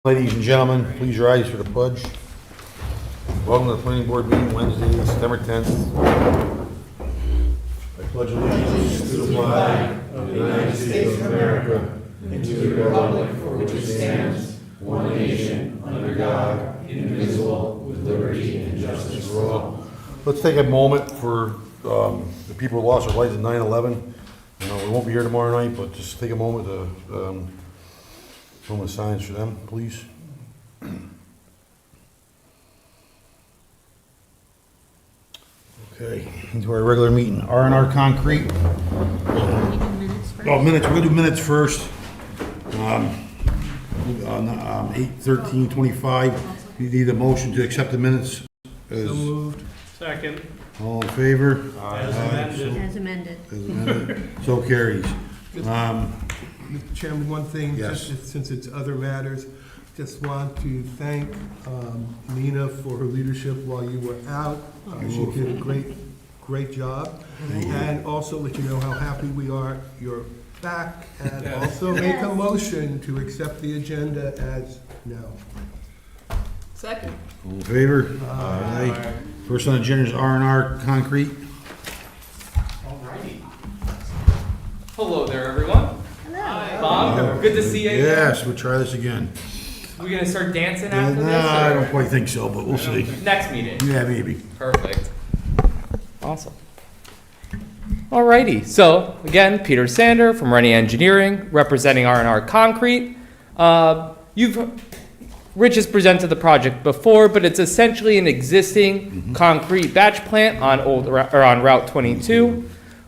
Ladies and gentlemen, please rise for the pledge. Welcome to the planning board meeting Wednesday, September 10th. I pledge allegiance to the flag of the United States of America and to the republic for which it stands, one nation, under God, indivisible, with liberty and justice for all. Let's take a moment for the people who lost their lives in 9/11. You know, we won't be here tomorrow night, but just take a moment to moment of silence for them, please. Okay, into our regular meeting. R&R Concrete. Oh, minutes. We're gonna do minutes first. 8/13/25. You need a motion to accept the minutes. So moved. Second. All in favor? As amended. As amended. As amended. So carries. Mr. Chairman, one thing, Yes. just since it's other matters, just want to thank Nina for her leadership while you were out. She did a great job. And also let you know how happy we are you're back, and also make a motion to accept the agenda as now. Second. All in favor? Aye. First on the agenda is R&R Concrete. Alrighty. Hello there, everyone. Hi. Bob, good to see you. Yes, we'll try this again. We gonna start dancing after Nah, this? I or- don't quite think so, but we'll see. Next meeting. Yeah, maybe. Perfect. Awesome. Alrighty, so again, Peter Sander from Rennie Engineering, representing R&R Concrete. Rich has presented the project before, but it's essentially an existing concrete batch plant on on Route 22.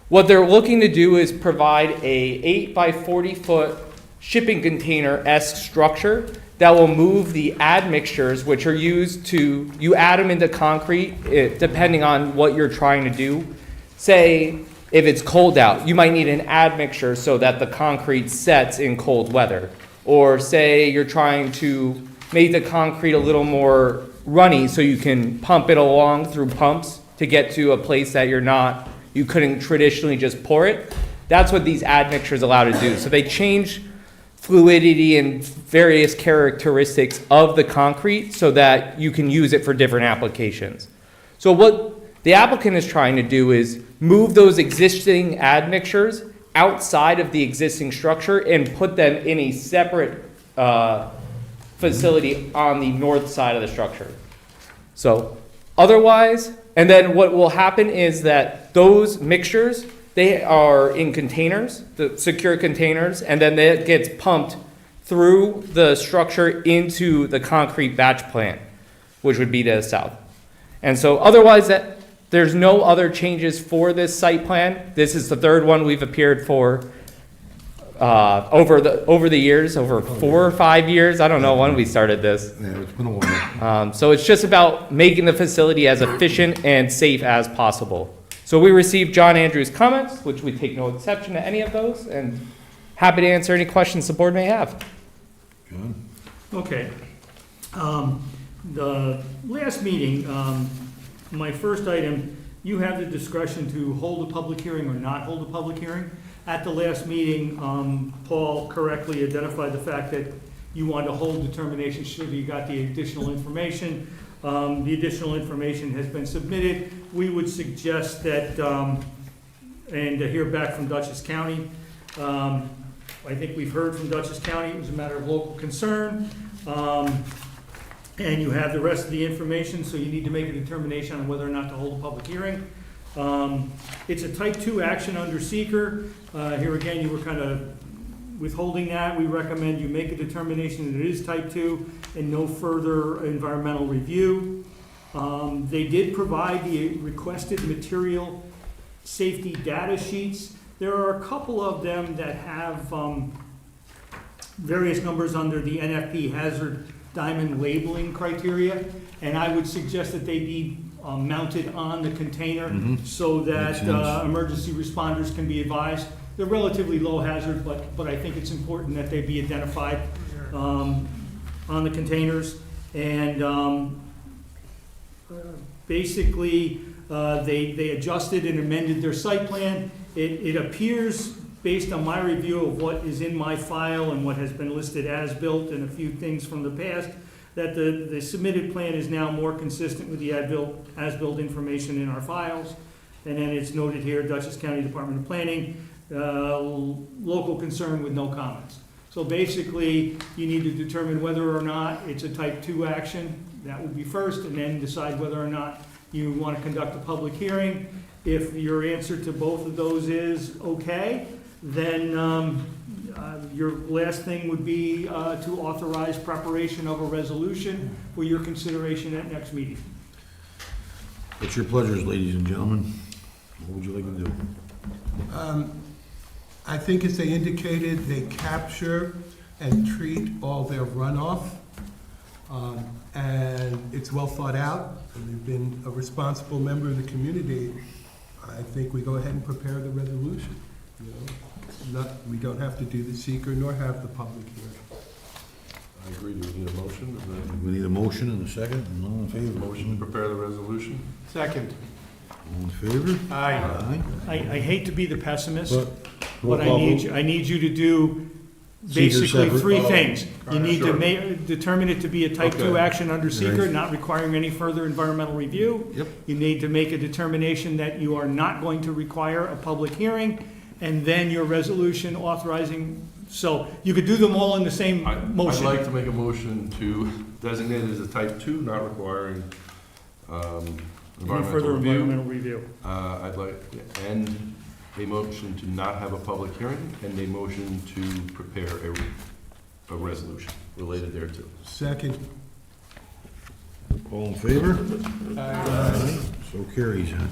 What they're looking to do is provide a 8 by 40 foot shipping container-esque structure that will move the admixtures, which are used to, you add them into concrete, depending on what you're trying to do. Say, if it's cold out, you might need an admixture so that the concrete sets in cold weather. Or say you're trying to make the concrete a little more runny so you can pump it along through pumps to get to a place that you couldn't traditionally just pour it. That's what these admixtures allow to do. So they change fluidity and various characteristics of the concrete so that you can use it for different applications. So what the applicant is trying to do is move those existing admixtures outside of the existing structure and put them in a separate facility on the north side of the structure. So otherwise, and then what will happen is that those mixtures, they are in containers, the secure containers, and then that gets pumped through the structure into the concrete batch plant, which would be to the south. And so otherwise, there's no other changes for this site plan. This is the third one we've appeared for over the years, over 4 or 5 years. I don't know when we started this. Yeah, it's been a while. So it's just about making the facility as efficient and safe as possible. So we received John Andrews' comments, which we take no exception to any of those, and happy to answer any questions the board may have. John? Okay. The last meeting, my first item, you have the discretion to hold a public hearing or not hold a public hearing. At the last meeting, Paul correctly identified the fact that you wanted to hold determination should you got the additional information. The additional information has been submitted. We would suggest that, and to hear back from Dutchess County. I think we've heard from Dutchess County. It was a matter of local concern. And you have the rest of the information, so you need to make a determination on whether or not to hold a public hearing. It's a type 2 action under seeker. Here again, you were kind of withholding that. We recommend you make a determination that it is type 2 and no further environmental review. They did provide the requested material safety data sheets. There are a couple of them that have various numbers under the NFP hazard diamond labeling criteria, and I would suggest that they be mounted on the container so that emergency responders can be advised. They're relatively low hazard, but I think it's important that they be identified on the containers. And basically, they adjusted and amended their site plan. It appears based on my review of what is in my file and what has been listed as built and a few things from the past, that the submitted plan is now more consistent with the as-built information in our files. And then it's noted here, Dutchess County Department of Planning, local concern with no comments. So basically, you need to determine whether or not it's a type 2 action. That would be first, and then decide whether or not you want to conduct a public hearing. If your answer to both of those is okay, then your last thing would be to authorize preparation of a resolution for your consideration at next meeting. It's your pleasures, ladies and gentlemen. What would you like to do? I think as they indicated, they capture and treat all their runoff. And it's well thought out, and they've been a responsible member of the community. I think we go ahead and prepare the resolution, you know? We don't have to do the seeker nor have the public hearing. I agree. Do we need a motion? We need a motion and a second, and all in favor? Motion to prepare the resolution? Second. All in favor? Aye. Aye. I hate to be the pessimist, Roll but call I need you to do Seeker basically separate. 3 Oh, things. You need sure. to determine it to be a type 2 Okay. action under seeker, Right. not requiring any further environmental review. Yep. You need to make a determination that you are not going to require a public hearing, and then your resolution authorizing, so you could do them all in the same I'd motion. like to make a motion to designate it as a type 2, not requiring Any environmental further review. environmental review. I'd like, and a motion to not have a public hearing, and a motion to prepare a resolution related thereto. Second. All in favor? Aye. So carries, huh?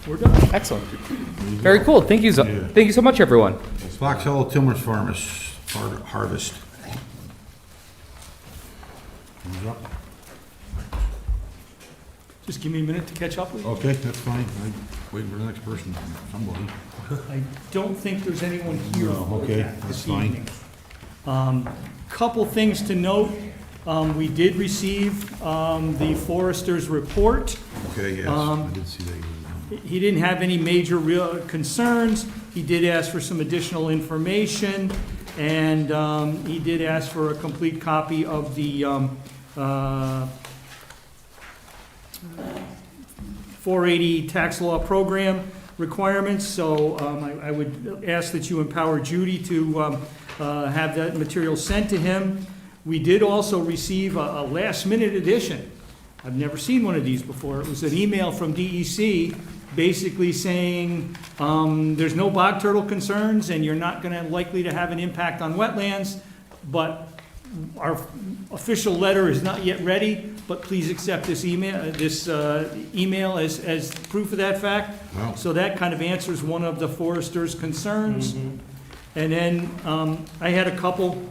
We're done. Excellent. Very cool. Thank you Yeah. thank you so much, everyone. Fox Hollow Timber Harvest. Who's up? Just give me a minute to catch up with you. Okay, that's fine. I'm waiting for the next person, somebody. I don't think there's anyone here No, for okay, that that's this fine. evening. Couple things to note. We did receive the Forester's report. Okay, yes, I did see that. He didn't have any major real concerns. He did ask for some additional information, and he did ask for a complete copy of the 480 tax law program requirements. So I would ask that you empower Judy to have that material sent to him. We did also receive a last-minute addition. I've never seen one of these before. It was an email from DEC basically saying, there's no bog turtle concerns and you're not gonna likely to have an impact on wetlands, but our official letter is not yet ready, but please accept this email as proof of that fact. Wow. So that kind of answers one of the Forester's concerns. And then I had a couple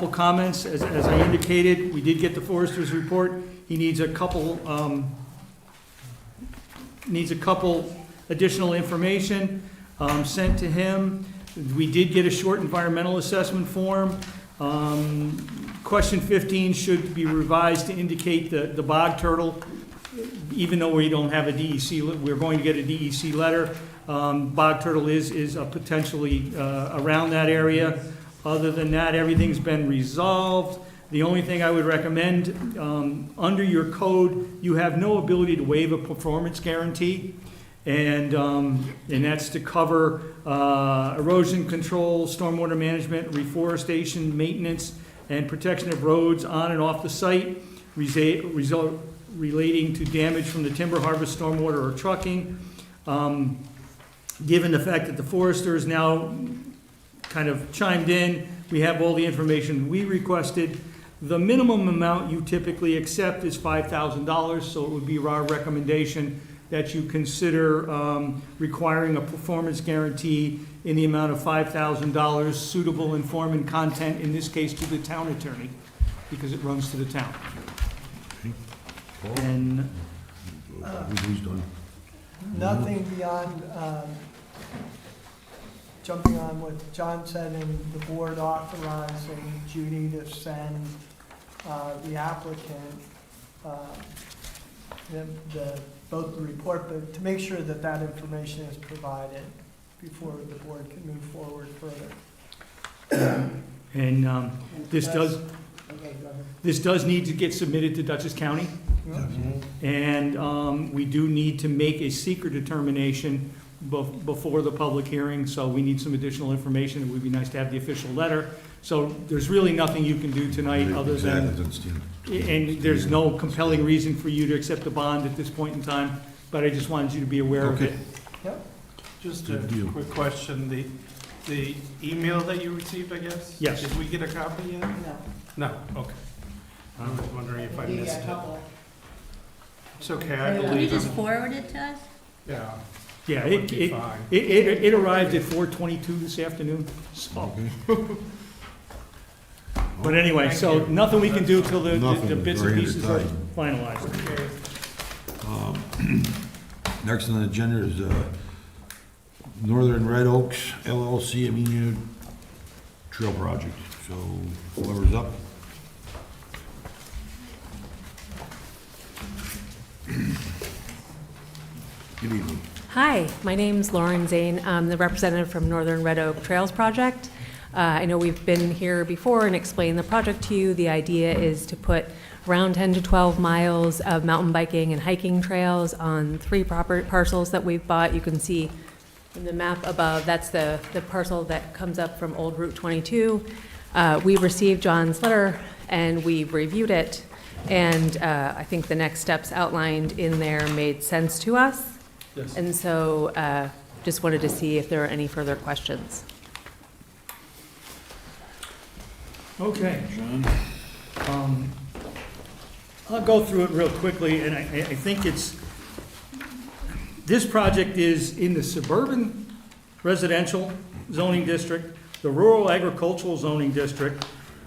comments, as I indicated. We did get the Forester's report. He needs a couple additional information sent to him. We did get a short environmental assessment form. Question 15 should be revised to indicate the bog turtle, even though we don't have a DEC, we're going to get a DEC letter. Bog turtle is potentially around that area. Other than that, everything's been resolved. The only thing I would recommend, under your code, you have no ability to waive a performance guarantee. And that's to cover erosion control, stormwater management, reforestation, maintenance, and protection of roads on and off the site, relating to damage from the timber harvest, stormwater, or trucking. Given the fact that the forester is now kind of chimed in, we have all the information we requested. The minimum amount you typically accept is $5,000, so it would be our recommendation that you consider requiring a performance guarantee in the amount of $5,000, suitable in form and content, in this case to the town attorney, because it runs to the town. And Who's done? Nothing beyond jumping on what John said and the board authorizing Judy to send the applicant both the report, but to make sure that that information is provided before the board can move forward further. And this does, Okay, go ahead. this does need to get submitted to Dutchess County. And we do need to make a secret determination before the public hearing, so we need some additional information. It would be nice to have the official letter. So there's really nothing you can do tonight other than, and there's no compelling reason for you to accept the bond at this point in time, but I just wanted you to be aware of it. Just a Good deal. quick question, the email that you received, I guess? Yes. Did we get a copy yet? No. No, okay. I was wondering if I We missed got a it. couple. It's okay, I Can Can you believe just him. forward it to us? Yeah, Yeah, that would be it fine. arrived at 4:22 this afternoon, so. But anyway, Thank so you. nothing we can do till the Nothing, bits and very pieces are tight. finalized. Okay. Next on the agenda is Northern Red Oaks LLC Amenia Trail Project. So whoever's up. Good evening. Hi, my name's Lauren Zane. I'm the representative from Northern Red Oak Trails Project. I know we've been here before and explained the project to you. The idea is to put around 10 to 12 miles of mountain biking and hiking trails on 3 proper parcels that we've bought. You can see in the map above, that's the parcel that comes up from Old Route 22. We received John's letter and we reviewed it. And I think the next steps outlined in there made sense to us. Yes. And so just wanted to see if there are any further questions. Okay. I'll go through it real quickly, and I think this project is in the suburban residential zoning district, the rural agricultural zoning district,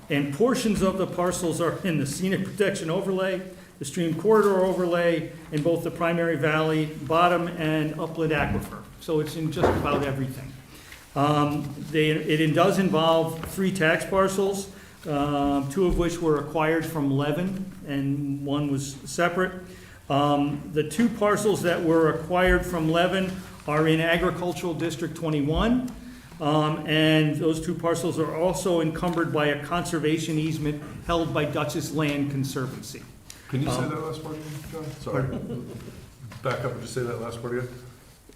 and portions of the parcels are in the scenic protection overlay, the stream corridor overlay, and both the primary valley, bottom, and upland aquifer. So it's in just about everything. It does involve 3 tax parcels, 2 of which were acquired from Levin, and 1 was separate. The 2 parcels that were acquired from Levin are in Agricultural District 21, and those 2 parcels are also encumbered by a conservation easement held by Dutchess Land Conservancy. Can you say that last part again, John? Sorry. Back up and just say that last part again.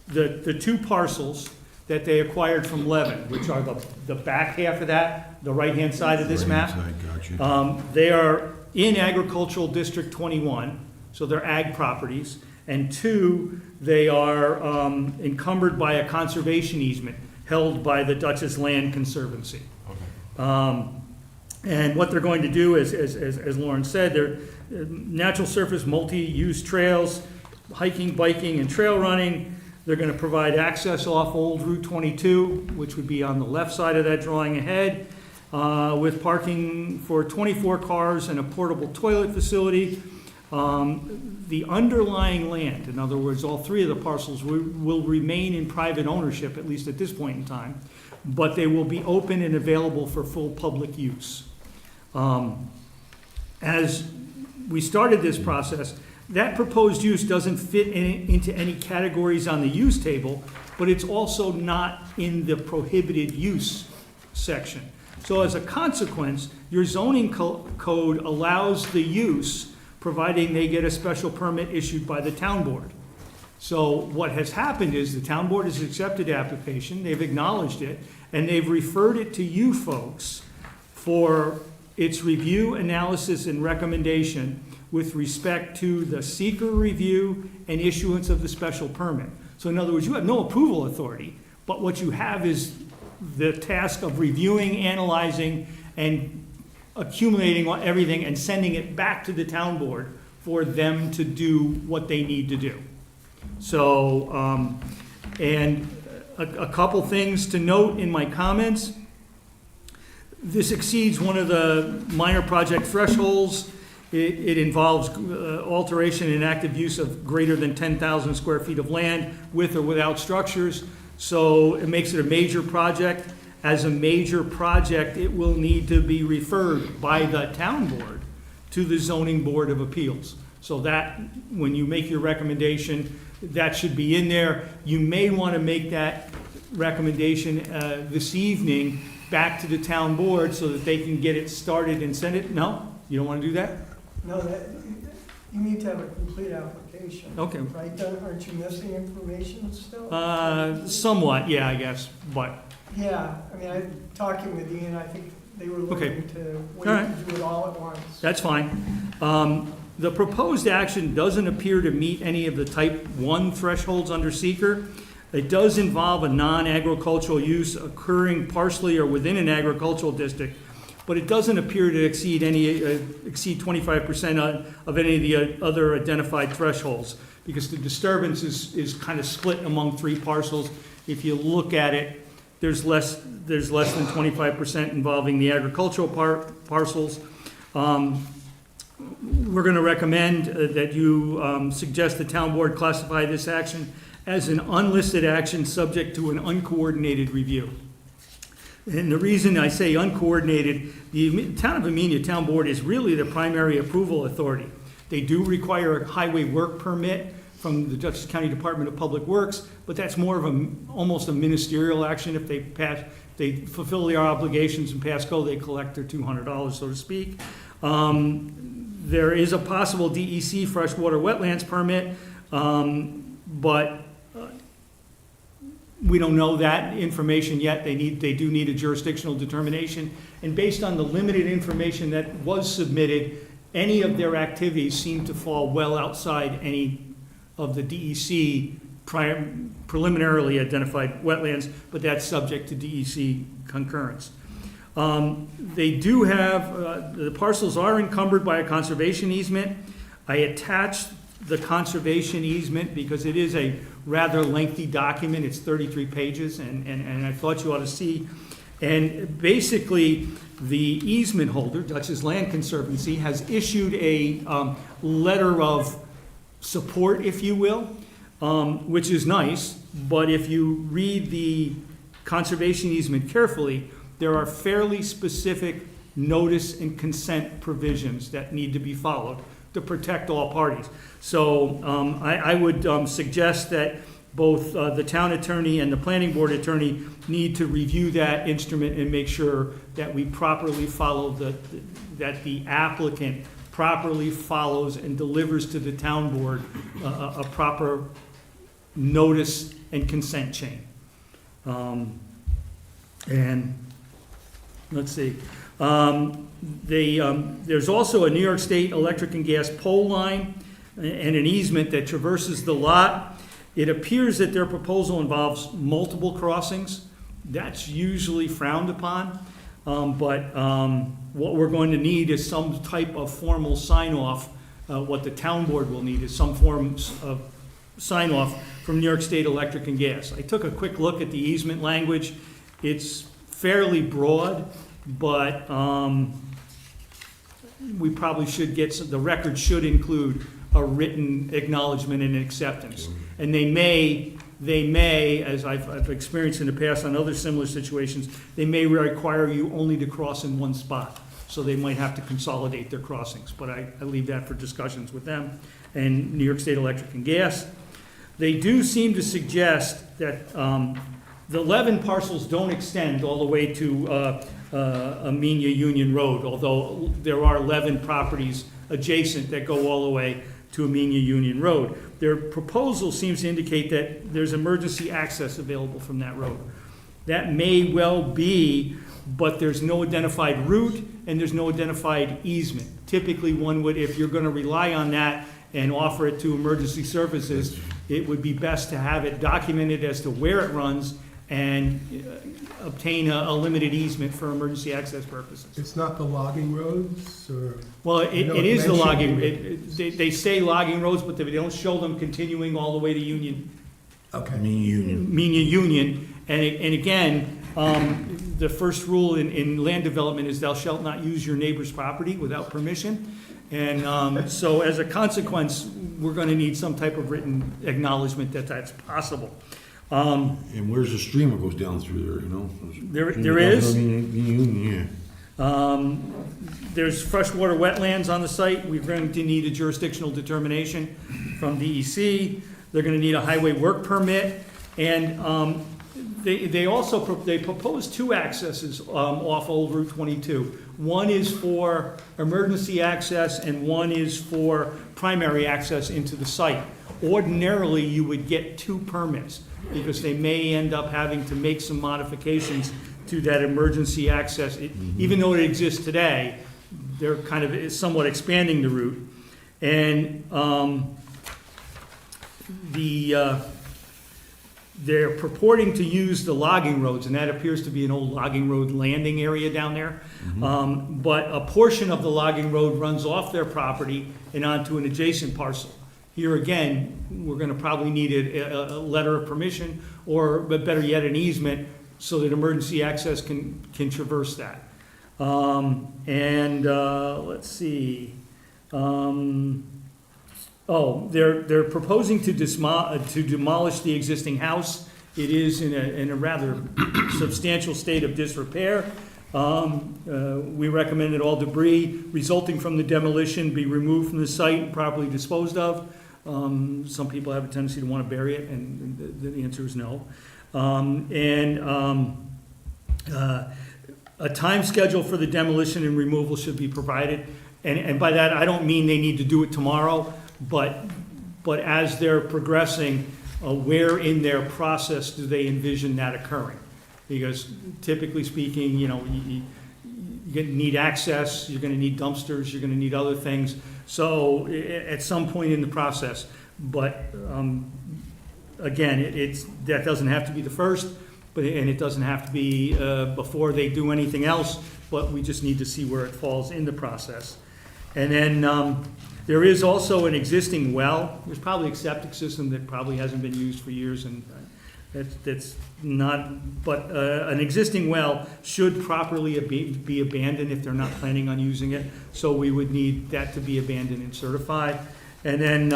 The 2 parcels that they acquired from Levin, which are the back half of that, the right-hand side of this map, Gotcha. they are in Agricultural District 21, so they're ag properties. And 2, they are encumbered by a conservation easement held by the Dutchess Land Conservancy. And what they're going to do is, as Lauren said, they're natural surface multi-use trails, hiking, biking, and trail running. They're going to provide access off Old Route 22, which would be on the left side of that drawing ahead, with parking for 24 cars and a portable toilet facility. The underlying land, in other words, all 3 of the parcels will remain in private ownership, at least at this point in time, but they will be open and available for full public use. As we started this process, that proposed use doesn't fit into any categories on the use table, but it's also not in the prohibited use section. So as a consequence, your zoning code allows the use, providing they get a special permit issued by the town board. So what has happened is the town board has accepted the application, they've acknowledged it, and they've referred it to you folks for its review, analysis, and recommendation with respect to the seeker review and issuance of the special permit. So in other words, you have no approval authority, but what you have is the task of reviewing, analyzing, and accumulating everything and sending it back to the town board for them to do what they need to do. So, and a couple things to note in my comments. This exceeds one of the minor project thresholds. It involves alteration and active use of greater than 10,000 square feet of land with or without structures. So it makes it a major project. As a major project, it will need to be referred by the town board to the zoning board of appeals. So that, when you make your recommendation, that should be in there. You may want to make that recommendation this evening back to the town board so that they can get it started and send it. No? You don't want to do that? No, you need to have a complete application. Okay. Right, aren't you missing information still? Somewhat, yeah, I guess, but, Yeah, I mean, I'm talking with Ian, I think they were Okay. looking to wait All right. to do it all at once. that's fine. The proposed action doesn't appear to meet any of the type 1 thresholds under seeker. It does involve a non-agricultural use occurring partially or within an agricultural district, but it doesn't appear to exceed 25% of any of the other identified thresholds, because the disturbance is kind of split among 3 parcels. If you look at it, there's less than 25% involving the agricultural parcels. We're going to recommend that you suggest the town board classify this action as an unlisted action subject to an uncoordinated review. And the reason I say uncoordinated, the Town of Amenia Town Board is really the primary approval authority. They do require a highway work permit from the Dutchess County Department of Public Works, but that's more of almost a ministerial action. If they fulfill their obligations and pass go, they collect their $200, so to speak. There is a possible DEC freshwater wetlands permit, but we don't know that information yet. They do need a jurisdictional determination. And based on the limited information that was submitted, any of their activities seem to fall well outside any of the DEC preliminarily identified wetlands, but that's subject to DEC concurrence. They do have, the parcels are encumbered by a conservation easement. I attached the conservation easement because it is a rather lengthy document. It's 33 pages, and I thought you ought to see. And basically, the easement holder, Dutchess Land Conservancy, has issued a letter of support, if you will, which is nice. But if you read the conservation easement carefully, there are fairly specific notice and consent provisions that need to be followed to protect all parties. So I would suggest that both the town attorney and the planning board attorney need to review that instrument and make sure that we properly follow that the applicant properly follows and delivers to the town board a proper notice and consent chain. And let's see. There's also a New York State electric and gas pole line and an easement that traverses the lot. It appears that their proposal involves multiple crossings. That's usually frowned upon. But what we're going to need is some type of formal sign-off. What the town board will need is some forms of sign-off from New York State Electric and Gas. I took a quick look at the easement language. It's fairly broad, but we probably should get the record should include a written acknowledgement and acceptance. And they may, as I've experienced in the past on other similar situations, they may require you only to cross in one spot. So they might have to consolidate their crossings, but I leave that for discussions with them and New York State Electric and Gas. They do seem to suggest that the 11 parcels don't extend all the way to Amenia Union Road, although there are 11 properties adjacent that go all the way to Amenia Union Road. Their proposal seems to indicate that there's emergency access available from that road. That may well be, but there's no identified route and there's no identified easement. Typically, one would, if you're going to rely on that and offer it to emergency services, it would be best to have it documented as to where it runs and obtain a limited easement for emergency access purposes. It's not the logging roads, or? Well, I know it is the mentioned- logging, they say logging roads, but they don't show them continuing all the way to Union, Okay. Amenia Union. And again, the first rule in land development is thou shalt not use your neighbor's property without permission. And so as a consequence, we're gonna need some type of written acknowledgement that that's possible. And where's the stream that goes down through there, you know? There is? Yeah. There's freshwater wetlands on the site. We're going to need a jurisdictional determination from DEC. They're going to need a highway work permit. And they also propose two accesses off Old Route 22. One is for emergency access and one is for primary access into the site. Ordinarily, you would get two permits because they may end up having to make some modifications to that emergency access. Even though it exists today, they're kind of somewhat expanding the route. And they're purporting to use the logging roads, and that appears to be an old logging road landing area down there. But a portion of the logging road runs off their property and onto an adjacent parcel. Here again, we're going to probably need a letter of permission, or but better yet, an easement, so that emergency access can traverse that. Let's see. They're proposing to demolish the existing house. It is in a rather substantial state of disrepair. We recommend that all debris resulting from the demolition be removed from the site and properly disposed of. Some people have a tendency to want to bury it, and the answer is no. A time schedule for the demolition and removal should be provided. And by that, I don't mean they need to do it tomorrow, but as they're progressing, where in their process do they envision that occurring? Because typically speaking, you're going to need access, you're going to need dumpsters, you're going to need other things. So at some point in the process, but again, that doesn't have to be the first, and it doesn't have to be before they do anything else, but we just need to see where it falls in the process. And then there is also an existing well. There's probably a septic system that probably hasn't been used for years, and that's not, but an existing well should properly be abandoned if they're not planning on using it. So we would need that to be abandoned and certified. And then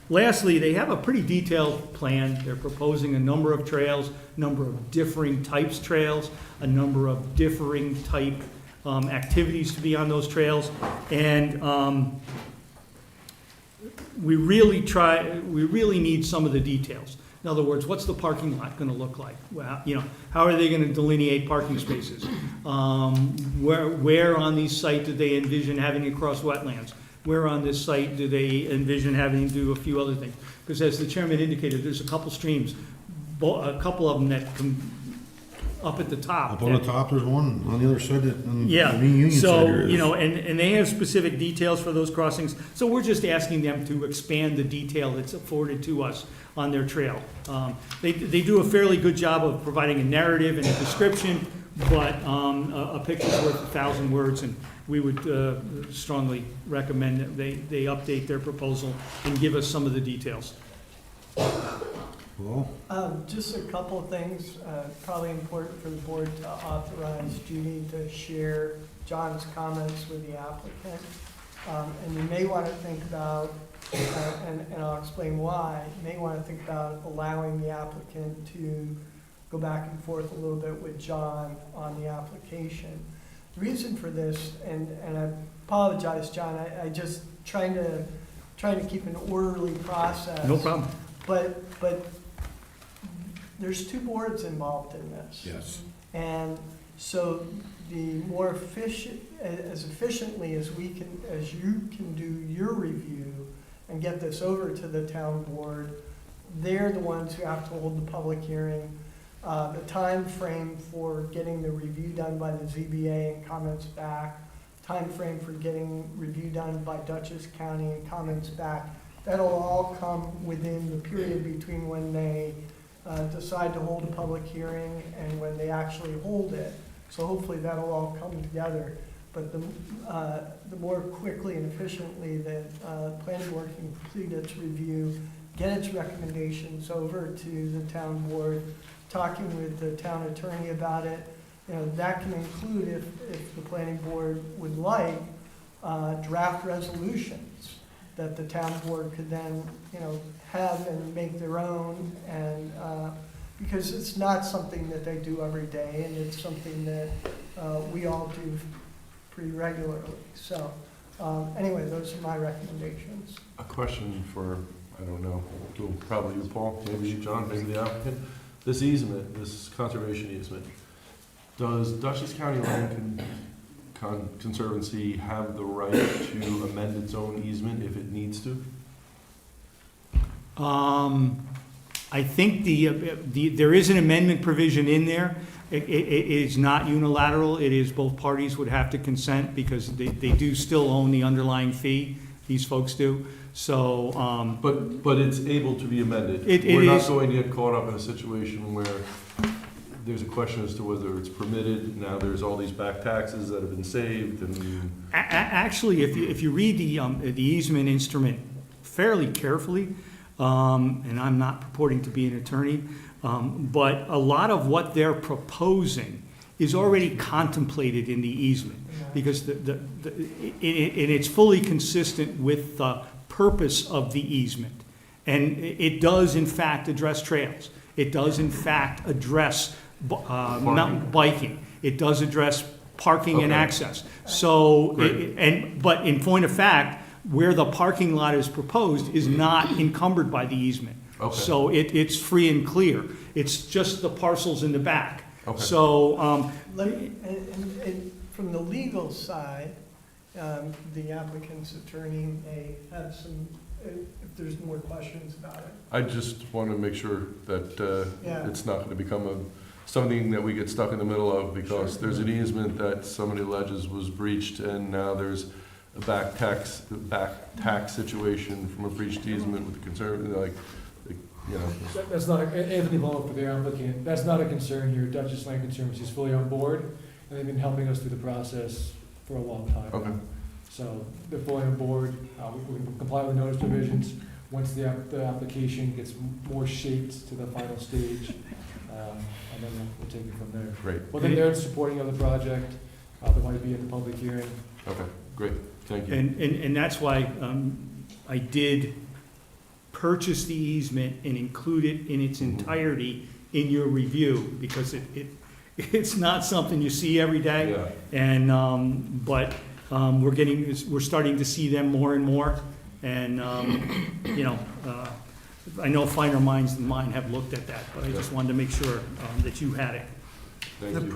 lastly, they have a pretty detailed plan. They're proposing a number of trails, number of differing types trails, a number of differing type activities to be on those trails. And we really need some of the details. In other words, what's the parking lot going to look like? Well, how are they going to delineate parking spaces? Where on these sites do they envision having it cross wetlands? Where on this site do they envision having to do a few other things? Because as the chairman indicated, there's a couple streams, a couple of them that come up at the top. Up on the top, there's one, on the other side, on the Yeah, main Union side so, there is. and they have specific details for those crossings, so we're just asking them to expand the detail that's afforded to us on their trail. They do a fairly good job of providing a narrative and a description, but a picture's worth 1,000 words, and we would strongly recommend that they update their proposal and give us some of the details. Well, Just a couple of things, probably important for the board to authorize Judy to share John's comments with the applicant. And you may want to think about, and I'll explain why, you may want to think about allowing the applicant to go back and forth a little bit with John on the application. The reason for this, and I apologize, John, I just trying to keep an orderly process. No problem. But there's two boards involved in this. yes. And so the more efficient, as efficiently as you can do your review and get this over to the town board, they're the ones who have to hold the public hearing. The time frame for getting the review done by the ZBA and comments back, time frame for getting review done by Dutchess County and comments back, that'll all come within the period between when they decide to hold a public hearing and when they actually hold it. So hopefully that'll all come together. But the more quickly and efficiently that planning board can complete its review, get its recommendations over to the town board, talking with the town attorney about it, that can include, if the planning board would like, draft resolutions that the town board could then, have and make their own, and because it's not something that they do every day, and it's something that we all do pretty regularly. So, anyway, those are my recommendations. A question for, I don't know, probably you, Paul, maybe you, John, maybe the applicant. This easement, this conservation easement, does Dutchess County Land Conservancy have the right to amend its own easement if it needs to? I think there is an amendment provision in there. It is not unilateral. It is both parties would have to consent because they do still own the underlying fee. These folks do. So, But it's able to be amended. It We're not is. going to get caught up in a situation where there's a question as to whether it's permitted. Now there's all these back taxes that have been saved and. Actually, if you read the easement instrument fairly carefully, and I'm not purporting to be an attorney, but a lot of what they're proposing is already contemplated in the easement, because it's fully consistent with the purpose of the easement. And it does in fact address trails. It does in fact address mountain biking. It does address parking and Okay. access. So, Great. but in point of fact, where the parking lot is proposed is not encumbered by the easement. Okay. So it's free and clear. It's just the parcels in the back. Okay. So, Let me, and from the legal side, the applicant's attorney may have some, if there's more questions about it. I just want to make sure that Yeah. it's not going to become something that we get stuck in the middle of because Sure. there's an easement that somebody alleges was breached and now there's a back tax situation from a breached easement with the conservative, like, you know. That's not, Anthony Mullen for the applicant, that's not a concern here. Dutchess Land Conservancy is fully on board, and they've been helping us through the process for a long time. Okay. So they're fully on board, we can comply with notice provisions. Once the application gets more shaped to the final stage, and then we'll take it from there. Great. Well, then they're supporting of the project, they might be at the public hearing. Okay, great. Thank you. and that's why I did purchase the easement and include it in its entirety in your review, because it's not something you see every day. Yeah. And, but we're starting to see them more and more. And, you know, I know finer minds than mine have looked at that, but I just wanted to make sure that you had it. Thank The you.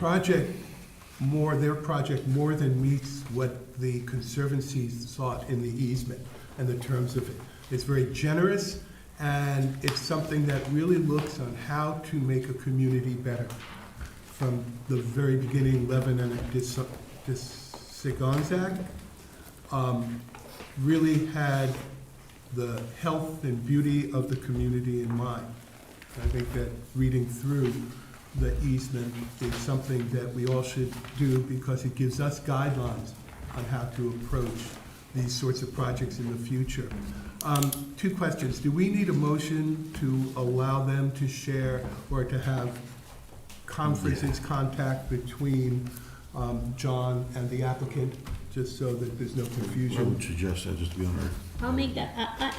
their project more than meets what the Conservancy sought in the easement and the terms of it. It's very generous, and it's something that really looks on how to make a community better. From the very beginning, Levin and Sigonzak really had the health and beauty of the community in mind. I think that reading through the easement is something that we all should do because it gives us guidelines on how to approach these sorts of projects in the future. Two questions. Do we need a motion to allow them to share or to have conferences, contact between John and the applicant, just so that there's no I confusion? would suggest that, just to be on record. I'll make that,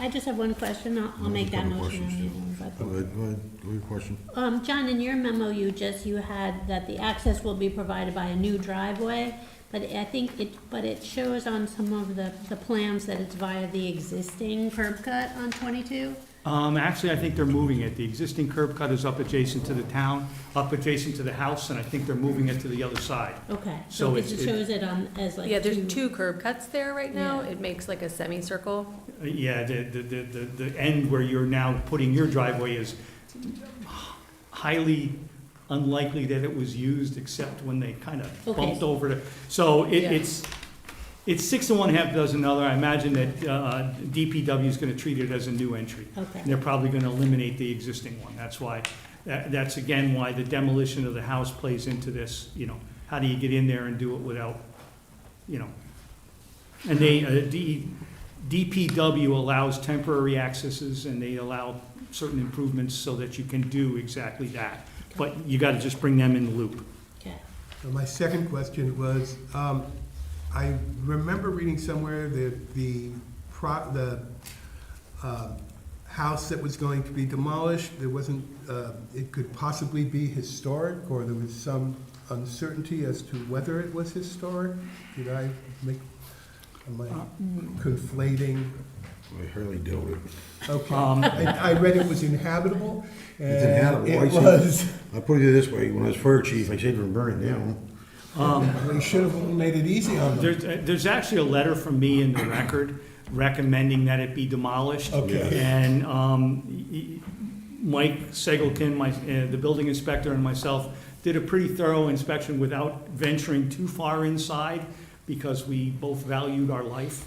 I just have one question, I'll make that Couple motion. questions, Go ahead, go with your question. John, in your memo, you had that the access will be provided by a new driveway, but I think it shows on some of the plans that it's via the existing curb cut on 22? Actually, I think they're moving it. The existing curb cut is up adjacent to the town, up adjacent to the house, and I think they're moving it to the other side. Okay, So so it it's- shows it on, as like Yeah, there's two curb cuts there right now. Yeah. It makes like a semicircle. Yeah, the end where you're now putting your driveway is highly unlikely that it was used, except when they kind of Okay. bumped over the, so Yeah. it's 6 and 1/2 dozen another. I imagine that DPW is gonna treat it as a new entry. Okay, And they're probably gonna eliminate the existing one. That's why, that's again why the demolition of the house plays into this, you know, how do you get in there and do it without, you know? And DPW allows temporary accesses, and they allow certain improvements so that you can do exactly that. But you gotta just bring them in the loop. okay. My second question was, I remember reading somewhere that the house that was going to be demolished. There wasn't, it could possibly be historic, or there was some uncertainty as to whether it was historic. Did I make, am I conflating? I hardly doubt it. Okay, I read it was inhabitable, It's and inhabitable. I it see. was, I'll put it this way, when I was fire chief, I saved it from burning down. they should have made it easy on them. There's actually a letter from me in the record recommending that it be demolished. Okay. And Mike Segelkin, the building inspector, and myself did a pretty thorough inspection without venturing too far inside because we both valued our life.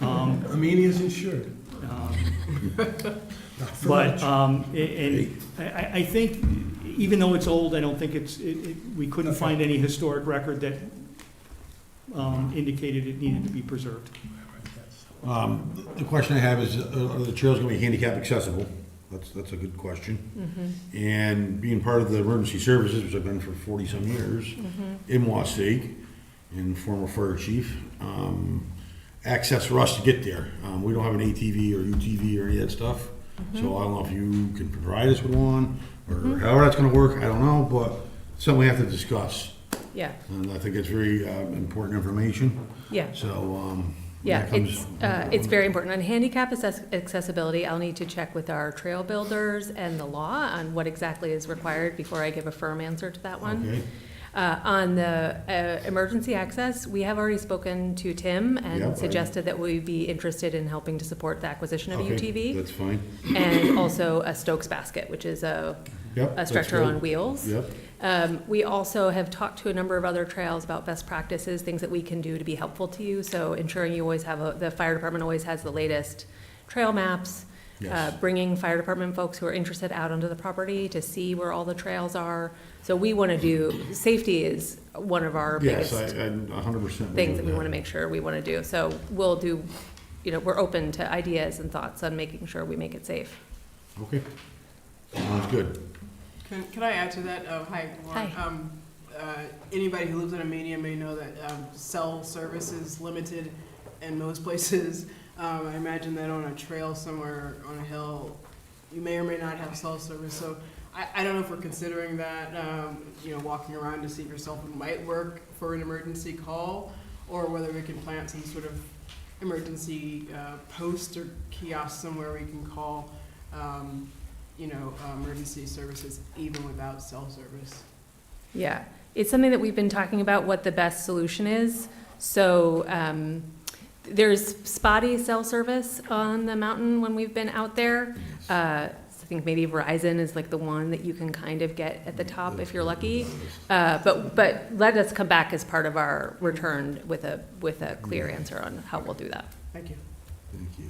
Armenia's insured. Not for much. I think, even though it's old, I don't think we couldn't Okay. find any historic record that indicated it needed to be preserved. The question I have is, are the trails gonna be handicap accessible? That's a good question. And being part of the emergency services, which I've been for 40-some years, in Wausau, and former fire chief, access for us to get there. We don't have an ATV or UTV or any of that stuff, so I don't know if you can provide us with one, or however that's gonna work, I don't know, but something we have to discuss. Yeah, And I think it's very important information, yeah. so, Yeah, that comes- it's very important. On handicap accessibility, I'll need to check with our trail builders and the law on what exactly is required before I give a firm answer to that one. Okay, On the emergency access, we have already spoken to Tim Yep, and I- suggested that we'd be interested in helping to support the acquisition of a okay, UTV, that's fine. and also a Stokes basket, which is a Yep, that's stretcher good. on wheels. Yep, We also have talked to a number of other trails about best practices, things that we can do to be helpful to you. So ensuring you always have the fire department always has the latest trail maps. yes. Bringing fire department folks who are interested out onto the property to see where all the trails are. So we want to do, safety is one of our Yes, biggest I'm 100%. things that we want to make sure we want to do. So we'll do, we're open to ideas and thoughts on making sure we make it safe. Okay, sounds good. Can I add to that? Hi, Lauren. Hi. Anybody who lives in Armenia may know that cell service is limited in most places. I imagine that on a trail somewhere on a hill, you may or may not have cell service. So I don't know if we're considering that, walking around to see if your cell phone might work for an emergency call, or whether we can plant some sort of emergency post or kiosk somewhere we can call emergency services even without cell service. Yeah, it's something that we've been talking about, what the best solution is. So there's spotty cell service on the mountain when we've been out there. I think maybe Verizon is like the one that you can kind of get at the top if you're lucky. But let us come back as part of our return with a clear answer on how we'll do that. Thank you. Thank you.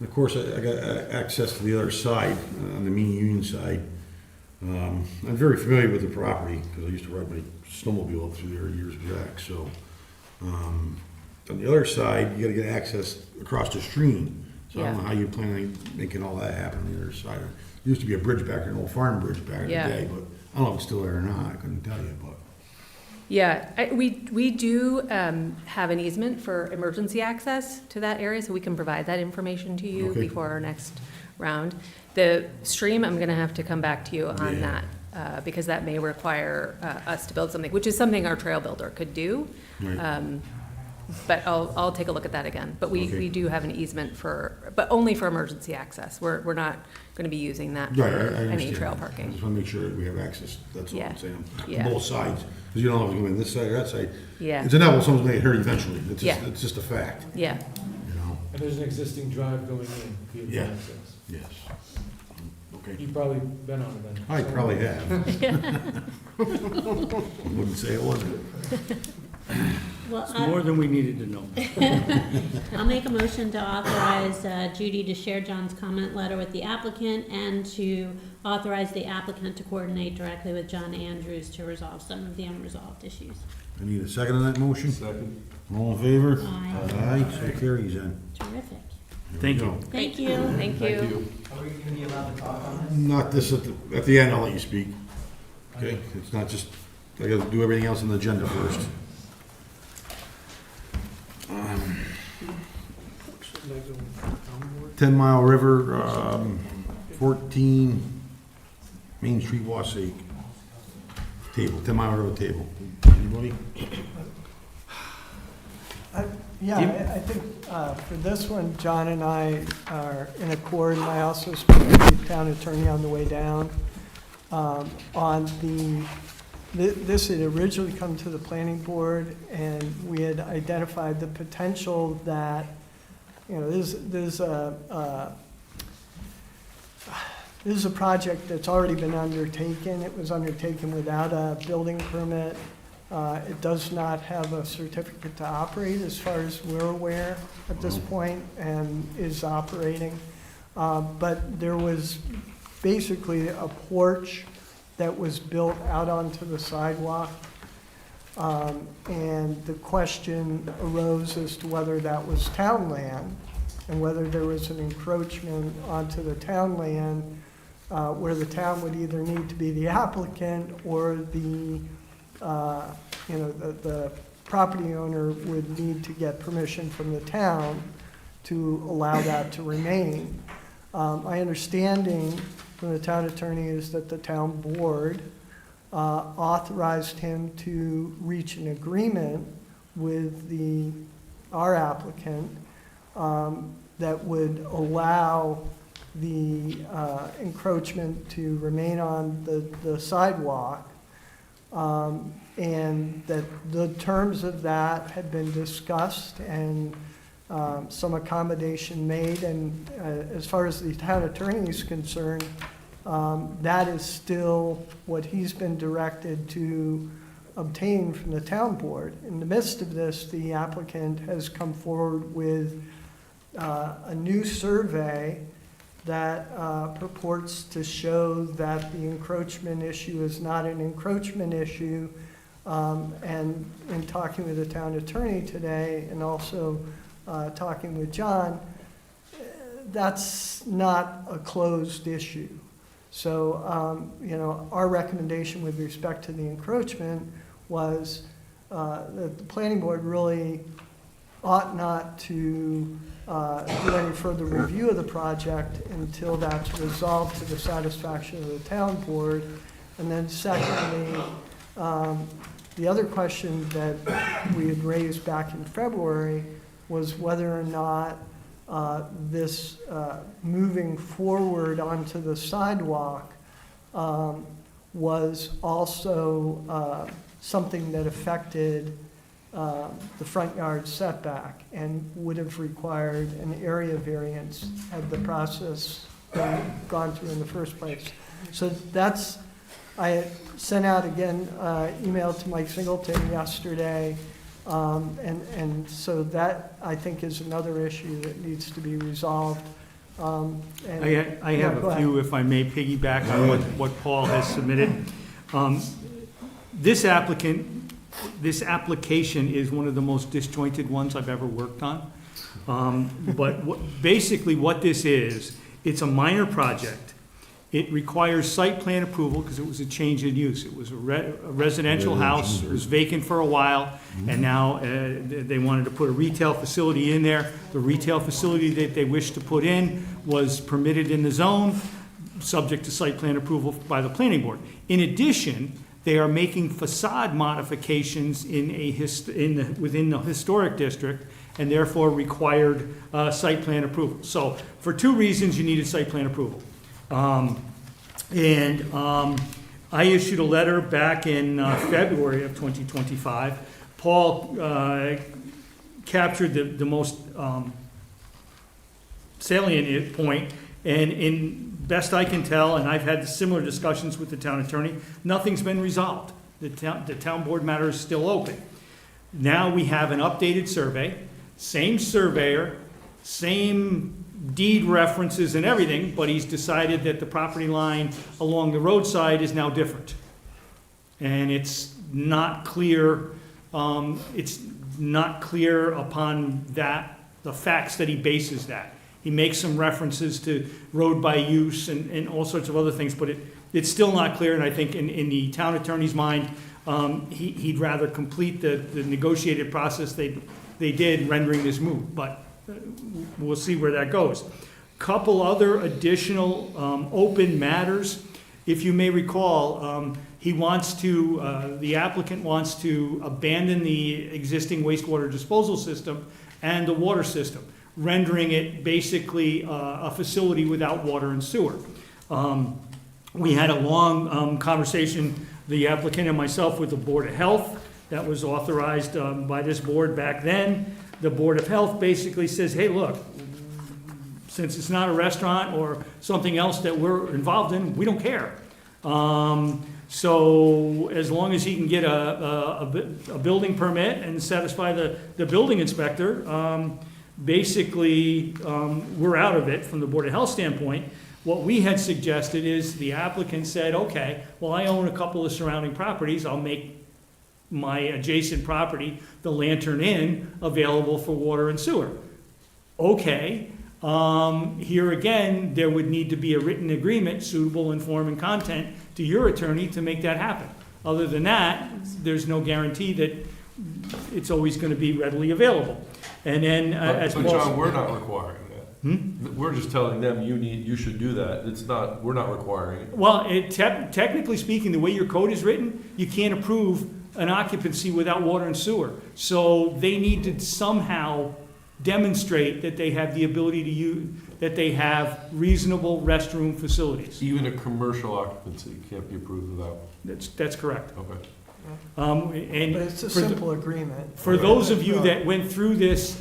And of course, I got access to the other side, on the Mean Union side. I'm very familiar with the property, because I used to ride my snowmobile up through there years back, so. On the other side, you gotta get access across the stream. So I don't know how you plan on making all that happen on the other side. There used to be a bridge back there, an old farm bridge back in the Yeah. day, but I don't know if it's still there or not, I couldn't tell you, but. Yeah, we do have an easement for emergency access to that area, so we can provide that information to you Okay. before our next round. The stream, I'm gonna have to come back to you on Yeah. that, because that may require us to build something, which is something our trail builder could do. Right. But I'll take a look at that again. But Okay. we do have an easement but only for emergency access. We're not gonna be using that for Right, I any understand. trail I parking. just wanna make sure that we have access, that's all Yeah. I'm saying, Yeah. on both sides, because you don't know if it's going this side or that side. Yeah, It's inevitable, someone's gonna get hurt eventually, Yeah. it's just a fact, yeah, you know? And there's an existing drive going in via the Yeah. access. Yes. Okay. You've probably been on it then. I probably have. I wouldn't say it wasn't. Well, It's more than we needed to know. I'll make a motion to authorize Judy to share John's comment letter with the applicant and to authorize the applicant to coordinate directly with John Andrews to resolve some of the unresolved issues. I need a second on that motion. Second. All in favor? Aye. Aye, so carries then. Terrific. There Thank we you. go. Thank you. thank you. Are we gonna be allowed to talk on this? Not this, at the end, I'll let you speak. Okay, it's not just, I gotta do everything else on the agenda first. 10 Mile River, 14 Main Street, Wassaic. Table, 10 Mile River table. Anybody? Yeah, I think for this one, John and I are in accord, and I also spoke to the town attorney on the way down. On this had originally come to the planning board, and we had identified the potential that, this is a project that's already been undertaken. It was undertaken without a building permit. It does not have a certificate to operate as far as we're aware at this point, and is operating. But there was basically a porch that was built out onto the sidewalk. And the question arose as to whether that was town land and whether there was an encroachment onto the town land where the town would either need to be the applicant or the property owner would need to get permission from the town to allow that to remain. My understanding from the town attorney is that the town board authorized him to reach an agreement with our applicant that would allow the encroachment to remain on the sidewalk, and that the terms of that had been discussed and some accommodation made. And as far as the town attorney is concerned, that is still what he's been directed to obtain from the town board. In the midst of this, the applicant has come forward with a new survey that purports to show that the encroachment issue is not an encroachment issue. And in talking with the town attorney today and also talking with John, that's not a closed issue. So, our recommendation with respect to the encroachment was that the planning board really ought not to do any further review of the project until that's resolved to the satisfaction of the town board. And then secondly, the other question that we had raised back in February was whether or not this moving forward onto the sidewalk was also something that affected the front yard setback and would have required an area variance had the process gone through in the first place. So I sent out again email to Mike Singleton yesterday, and so that I think is another issue that needs to be resolved. I have a few, if I may piggyback on what Paul has submitted. This application is one of the most disjointed ones I've ever worked on. But basically what this is, it's a minor project. It requires site plan approval because it was a change in use. It was a residential house, it was vacant for a while, and now they wanted to put a retail facility in there. The retail facility that they wished to put in was permitted in the zone, subject to site plan approval by the planning board. In addition, they are making facade modifications within the historic district, and therefore required site plan approval. So for two reasons, you needed site plan approval. I issued a letter back in February of 2025. Paul captured the most salient point, and in best I can tell, and I've had similar discussions with the town attorney, nothing's been resolved. The town board matter is still open. Now we have an updated survey, same surveyor, same deed references and everything, but he's decided that the property line along the roadside is now different. And it's not clear, upon that, the facts that he bases that. He makes some references to road by use and all sorts of other things, but it's still not clear, and I think in the town attorney's mind, he'd rather complete the negotiated process they did, rendering this moot, but we'll see where that goes. Couple other additional open matters. If you may recall, the applicant wants to abandon the existing wastewater disposal system and the water system, rendering it basically a facility without water and sewer. We had a long conversation, the applicant and myself, with the Board of Health that was authorized by this board back then. The Board of Health basically says, hey, look, since it's not a restaurant or something else that we're involved in, we don't care. So as long as he can get a building permit and satisfy the building inspector, basically, we're out of it from the Board of Health standpoint. What we had suggested is the applicant said, okay, well, I own a couple of surrounding properties, I'll make my adjacent property, the Lantern Inn, available for water and sewer. Okay, here again, there would need to be a written agreement suitable in form and content to your attorney to make that happen. Other than that, there's no guarantee that it's always going to be readily available. And then, as But Paul John, we're not requiring that. We're just telling them you should do that. We're not requiring it. well, technically speaking, the way your code is written, you can't approve an occupancy without water and sewer. So they need to somehow demonstrate that they have the ability to use, that they have reasonable restroom facilities. Even a commercial occupancy can't be approved without, That's correct. okay. And But it's a for the- simple agreement. For those of you that went through this,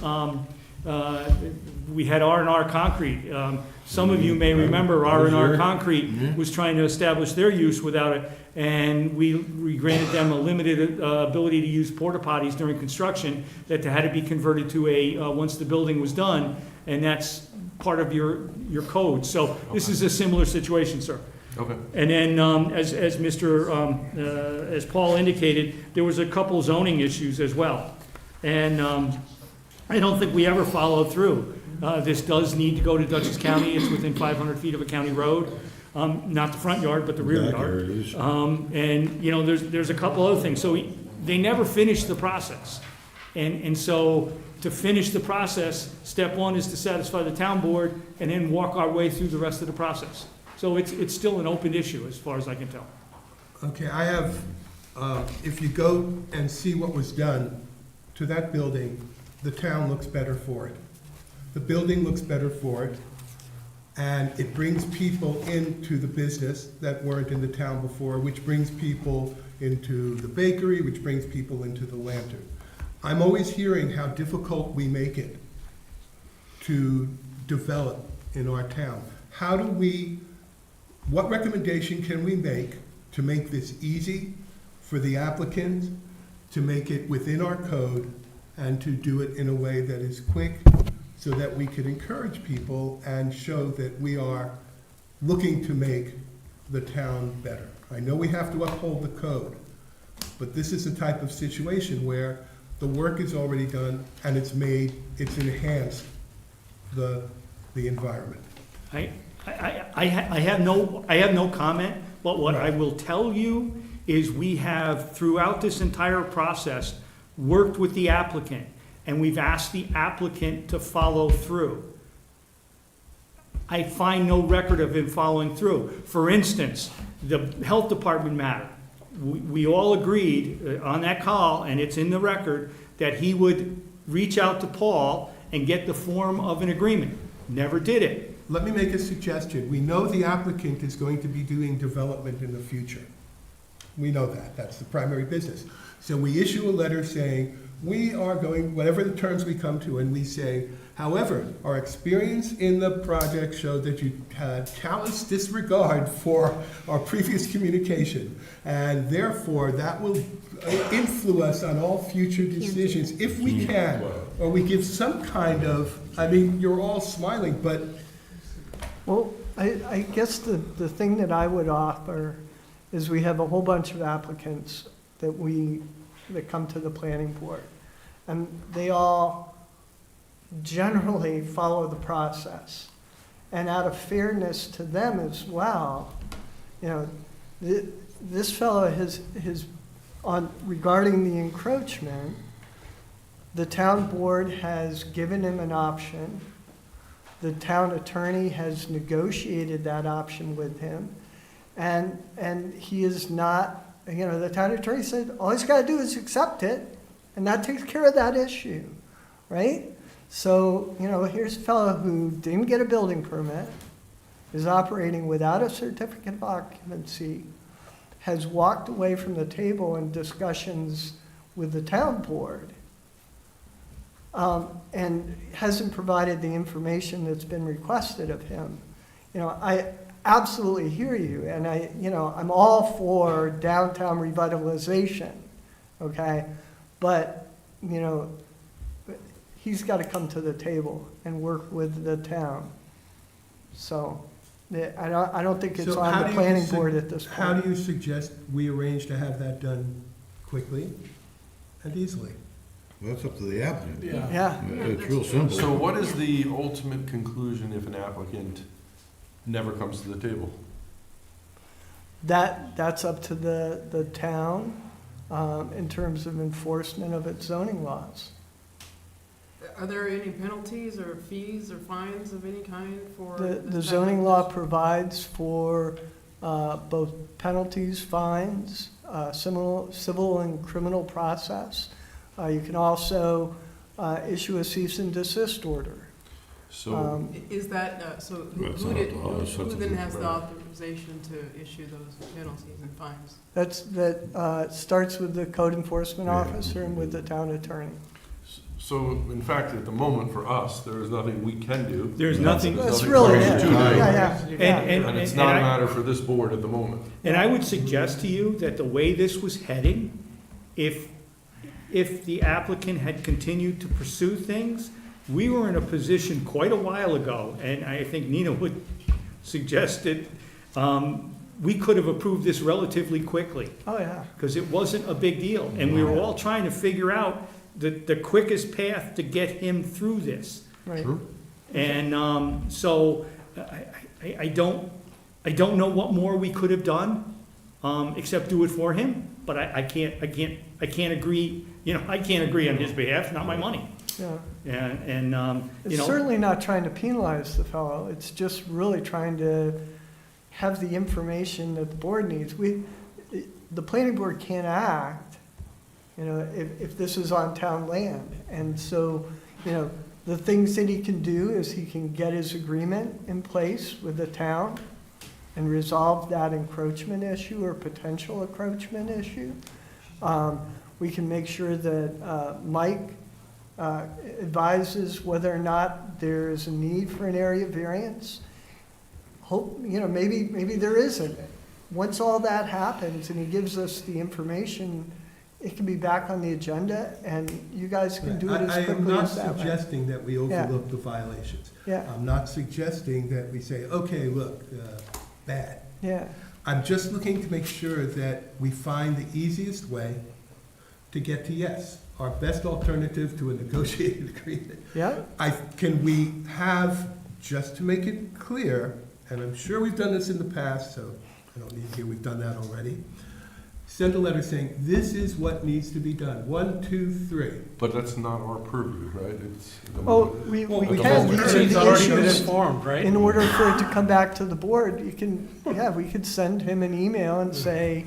we had R&R Concrete. Some of you may remember R&R Concrete was trying to establish their use without it, and we granted them a limited ability to use porta potties during construction that had to be converted to once the building was done, and that's part of your code. So this is a similar situation, sir. Okay. And then, as Paul indicated, there was a couple zoning issues as well. And I don't think we ever followed through. This does need to go to Dutchess County. It's within 500 feet of a county road. Not the front yard, but the rear Back yard. areas. And, there's a couple other things. So they never finished the process. And so to finish the process, step one is to satisfy the town board and then walk our way through the rest of the process. So it's still an open issue as far as I can tell. Okay, I have, if you go and see what was done to that building, the town looks better for it. The building looks better for it, and it brings people into the business that weren't in the town before, which brings people into the bakery, which brings people into the Lantern. I'm always hearing how difficult we make it to develop in our town. What recommendation can we make to make this easy for the applicant, to make it within our code, and to do it in a way that is quick, so that we can encourage people and show that we are looking to make the town better? I know we have to uphold the code, but this is a type of situation where the work is already done and it's enhanced the environment. I have no comment, but what I will tell you is we have, throughout this entire process, worked with the applicant, and we've asked the applicant to follow through. I find no record of him following through. For instance, the health department matter. We all agreed on that call, and it's in the record, that he would reach out to Paul and get the form of an agreement. Never did it. Let me make a suggestion. We know the applicant is going to be doing development in the future. We know that. That's the primary business. So we issue a letter saying, we are going, whatever the terms we come to, and we say, however, our experience in the project showed that you had callous disregard for our previous communication, and therefore that will influence on all future decisions if we can, or we give some kind of, I mean, you're all smiling, but Well, I guess the thing that I would offer is we have a whole bunch of applicants that come to the planning board. And they all generally follow the process. And out of fairness to them as well, this fellow regarding the encroachment, the town board has given him an option The town attorney has negotiated that option with him. And he is not, the town attorney said, all he's got to do is accept it, and that takes care of that issue, right? So, here's a fellow who didn't get a building permit, is operating without a certificate of occupancy, has walked away from the table in discussions with the town board, and hasn't provided the information that's been requested of him. I absolutely hear you, and I'm all for downtown revitalization, okay? But, he's got to come to the table and work with the town. So, I don't think it's So on how the do you planning su- board at this point. How do you suggest we arrange to have that done quickly and easily? That's up to the applicant. Yeah, It's real simple. So what is the ultimate conclusion if an applicant never comes to the table? that's up to the town, in terms of enforcement of its zoning laws. Are there any penalties or fees or fines of any kind for? The this type zoning of- law provides for both penalties, fines, civil and criminal process. You can also issue a cease and desist order. So, Is that, so who That's who not did, the- who that's who not then the- has the authorization to issue those penalties and fines? That starts with the code enforcement Yeah. officer and with the town attorney. so in fact, at the moment, for us, there is nothing we can do. There's nothing, That's nothing really for us it. to do. Yeah. And it's not a matter for this board at the moment. and I would suggest to you that the way this was heading, if the applicant had continued to pursue things, we were in a position quite a while ago, and I think Nina would suggest it, we could have approved this relatively quickly, Oh, yeah. because it wasn't a big deal. And we were all trying to figure out the quickest path to get him through this. Right. Sure. And so I don't know what more we could have done, except do it for him, but I can't agree, I can't agree on his behalf, it's not my money. Yeah. And It's certainly not trying to penalize the fellow. It's just really trying to have the information that the board needs. The planning board can't act, if this is on town land. And so, the things that he can do is he can get his agreement in place with the town and resolve that encroachment issue or potential encroachment issue. We can make sure that Mike advises whether or not there's a need for an area variance. Maybe there isn't. Once all that happens and he gives us the information, it can be back on the agenda and you guys can do it as I am quickly not as that way. suggesting that we overlook the violations. Yeah, I'm not suggesting that we say, okay, look, bad. yeah, I'm just looking to make sure that we find the easiest way to get to yes, our best alternative to a negotiated agreement. yeah. Can we have, just to make it clear, and I'm sure we've done this in the past, so I don't need to hear we've done that already, send a letter saying, this is what needs to be done, 1, 2, 3. But that's not our purview, right? It's. Oh, we At the can, moment. these are It's the already been issues. informed, right? In order for it to come back to the board, we could send him an email and say,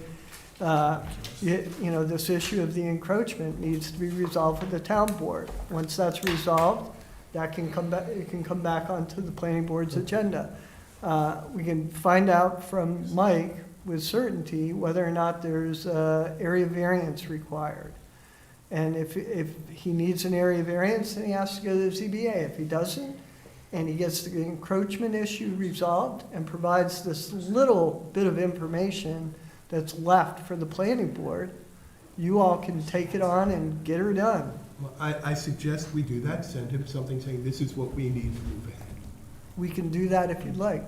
this issue of the encroachment needs to be resolved with the town board. Once that's resolved, that can come back, it can come back onto the planning board's agenda. We can find out from Mike with certainty whether or not there's area variance required. And if he needs an area variance, then he has to go to the ZBA. If he doesn't, and he gets the encroachment issue resolved and provides this little bit of information that's left for the planning board, you all can take it on and get her done. Well, I suggest we do that, send him something saying, this is what we need to move ahead. We can do that if you'd like.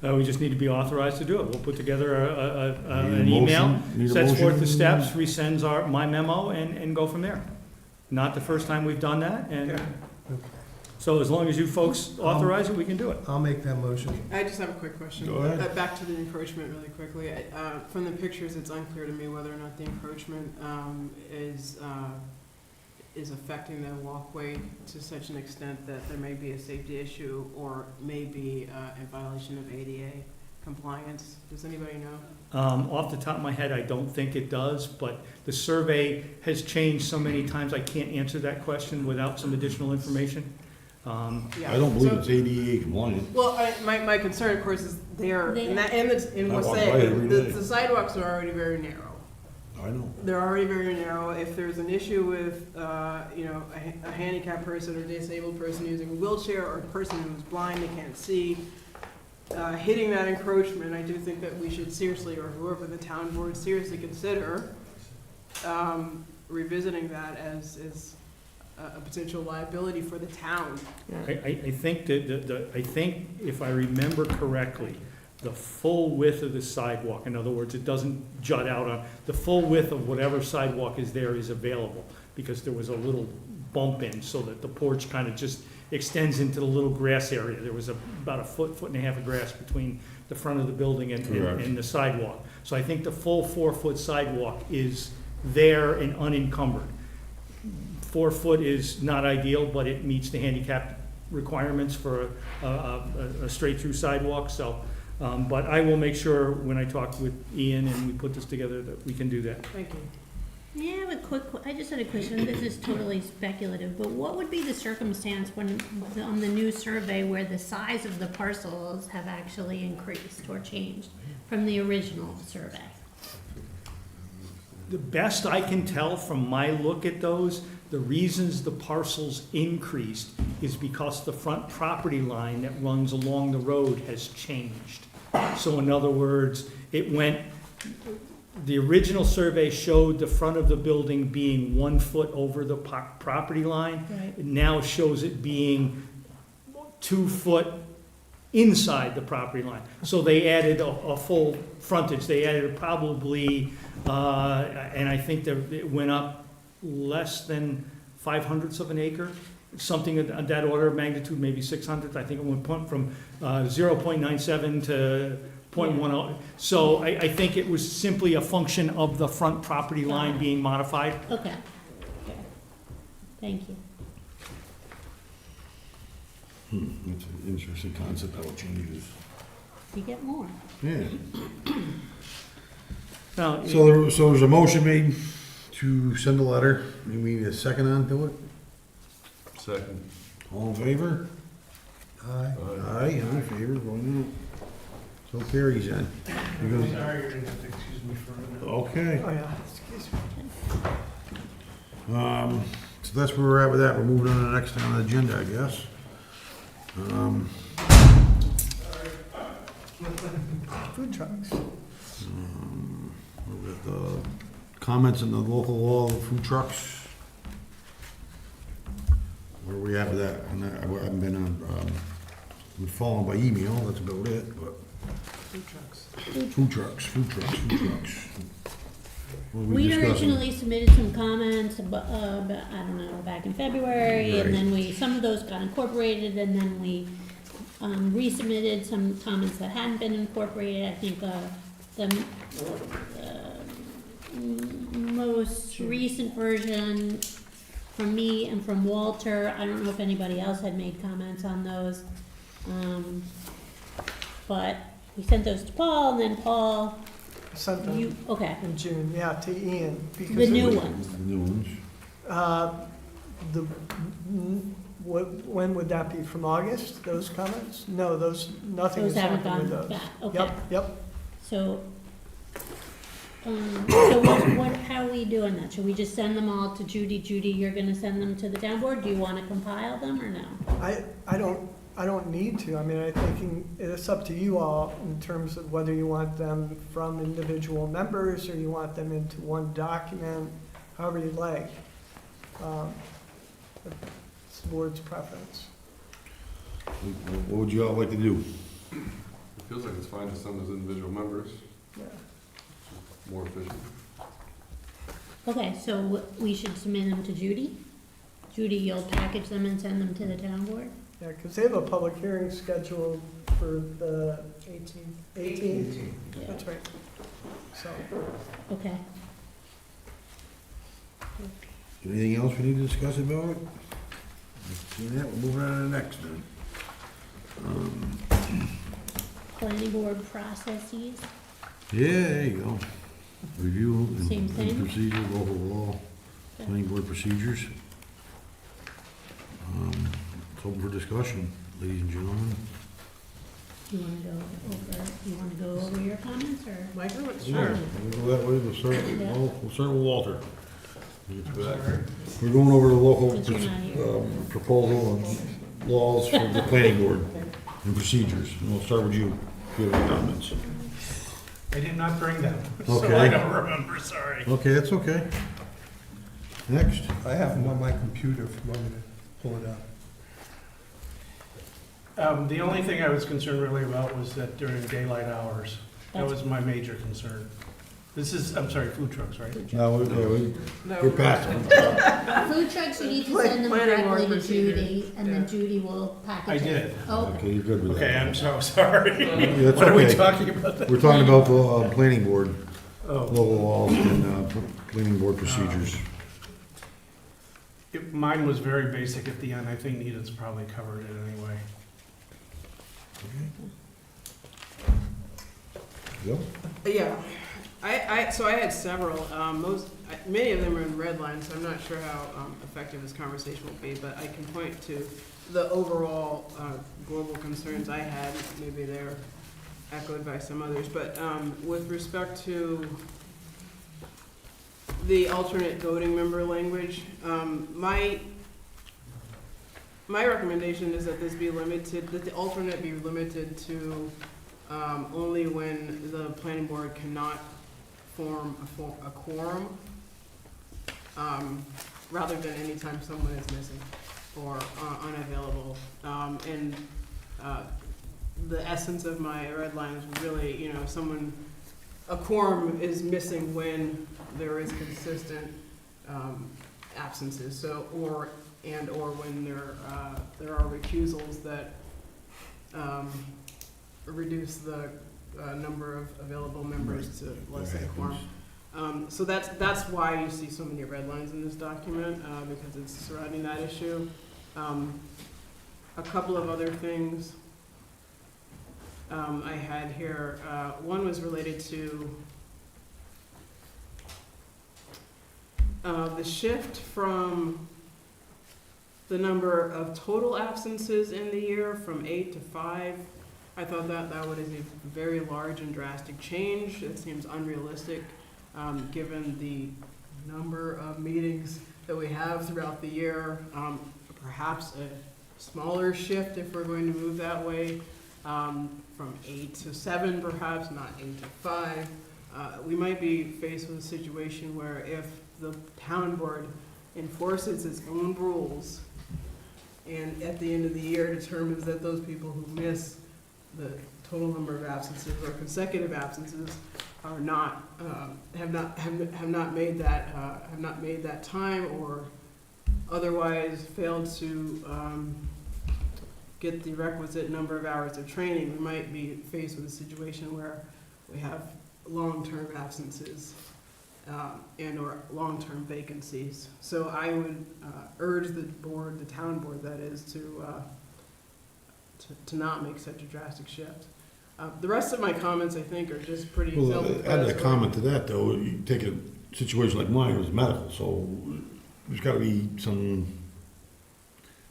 We just need to be authorized to do it. We'll put together Need a an email, motion? Need a sets forth the motion? steps, resends my memo, and go from there. Not the first time we've done that, and Okay. so as long as you folks authorize it, we can do it. I'll make that motion. I just have a quick question. Go ahead. Back to the encroachment really quickly. From the pictures, it's unclear to me whether or not the encroachment is is affecting the walkway to such an extent that there may be a safety issue or may be in violation of ADA compliance? Does anybody know? Off the top of my head, I don't think it does, but the survey has changed so many times, I can't answer that question without some additional information. Yeah. I don't believe So- it's ADA compliant. Well, my concern, of course, is there, They- in that, in I West walk by it every day. the sidewalks are already very narrow. I know. They're already very narrow. If there's an issue with, a handicapped person or disabled person using a wheelchair or a person who's blind, they can't see, hitting that encroachment, I do think that we should seriously, or whoever the town board, seriously consider revisiting that as a potential liability for the town. I think that, I think if I remember correctly, the full width of the sidewalk, in other words, it doesn't jut out on, the full width of whatever sidewalk is there is available, because there was a little bump in, so that the porch kind of just extends into the little grass area. There was about a foot and a half of grass between the front of the building Correct. and the sidewalk. So I think the full 4-foot sidewalk is there and unencumbered. 4 foot is not ideal, but it meets the handicap requirements for a straight-through sidewalk, so, but I will make sure when I talk with Ian and we put this together that we can do that. Thank you. Yeah, I have a quick, I just had a question, this is totally speculative, but what would be the circumstance when, on the new survey, where the size of the parcels have actually increased or changed from the original survey? The best I can tell from my look at those, the reasons the parcels increased is because the front property line that runs along the road has changed. So in other words, it went, the original survey showed the front of the building being 1 foot over the property line. Right. It now shows it being 2 foot inside the property line. So they added a full frontage. They added probably, and I think that it went up less than 0.05 of an acre, something of that order of magnitude, maybe 600. I think it went from 0.97 to 0.10. So I think it was simply a function of the front property line being modified. Okay. Okay. Thank you. It's an interesting concept how it changes. You get more. Yeah. Now, So there's a motion made to send a letter. You mean a second on to it? Second. All in favor? Aye. Aye, I'm in favor, going out. So carries then. You're gonna- Sorry, you're gonna have to excuse me for a minute. Okay. Oh, yeah, excuse me. So that's where we're at with that. We're moving on to the next on the agenda, I guess. Food trucks. We've got the comments in the local law of food trucks. Where are we at with that? And I haven't been on, we're following by email, that's about it, but. Food trucks. Food trucks. What were We'd discussing? originally submitted some comments, about, I don't know, back in February, Right. and then some of those got incorporated, and then we resubmitted some comments that hadn't been incorporated. I think the most recent version from me and from Walter, I don't know if anybody else had made comments on those. But we sent those to Paul, and then Paul, Sent them you, okay, in June, yeah, to Ian. because the it new was- ones. The new ones. When would that be, from August, those comments? No, nothing Those has haven't happened with gone those. back, okay. Yep, So, how are we doing that? Should we just send them all to Judy? Judy, you're gonna send them to the town board? Do you wanna compile them or no? I don't need to, I mean, I think it's up to you all in terms of whether you want them from individual members or you want them into one document, however you'd like. It's the board's preference. What would you all like to do? It feels like it's fine to send as individual members, Yeah. more efficient. Okay, so we should submit them to Judy? Judy, you'll package them and send them to the town board? Yeah, because they have a public hearing scheduled for the 18th. Yeah. That's right. So, Okay. Anything else we need to discuss about it? Seeing that, we're moving on to the next then. Planning board processes. Yeah, there you go. Review Same and thing. procedure, local law, planning board procedures. It's open for discussion, ladies and gentlemen. You wanna go over your comments, or? My comments, Yeah, sure. we'll go that way, we'll start, Yeah. we'll start with Walter. We'll get back. We're going over the local But you're not here. proposal and laws for the planning board and procedures. And we'll start with you, if you have any comments. I did not bring them, so Okay. I don't remember, sorry. Okay, that's okay. Next. I have them on my computer if you want me to pull it up. The only thing I was concerned really about was that during daylight hours, that was my major concern. This is, I'm sorry, food trucks, right? No, No, we're past them. Food trucks, you need to send them Planning board directly to procedure. Judy, and then Yeah. Judy will package it. I did. Oh, Okay, you're good with that. Okay, I'm so sorry. Yeah, that's What are we okay. talking about? then? We're talking about the planning board, Oh, local laws and planning board procedures. mine was very basic at the end. I think Nita's probably covered it anyway. Yep. Yeah, so I had several, many of them are in red lines, so I'm not sure how effective this conversation will be, but I can point to the overall global concerns I had, maybe they're echoed by some others, but with respect to the alternate voting member language, my recommendation is that this be limited, that the alternate be limited to only when the planning board cannot form a quorum, rather than anytime someone is missing or unavailable. And the essence of my red line is really, a quorum is missing when there is consistent absences, so, or when there are recusals that reduce the number of available members to less than a quorum. So that's why you see so many red lines in this document, because it's surrounding that issue. A couple of other things I had here. One was related to the shift from the number of total absences in the year from 8 to 5. I thought that was a very large and drastic change. It seems unrealistic, given the number of meetings that we have throughout the year. Perhaps a smaller shift if we're going to move that way, from 8 to 7 perhaps, not 8 to 5. We might be faced with a situation where if the town board enforces its own rules and at the end of the year determines that those people who miss the total number of absences or consecutive absences are not, have not made that time, or otherwise failed to get the requisite number of hours of training, we might be faced with a situation where we have long-term absences and/or long-term vacancies. So I would urge the board, the town board that is, to not make such a drastic shift. The rest of my comments, I think, are just pretty Well, self-explanatory. add a comment to that, though, you take a situation like mine, it was medical, so there's gotta be some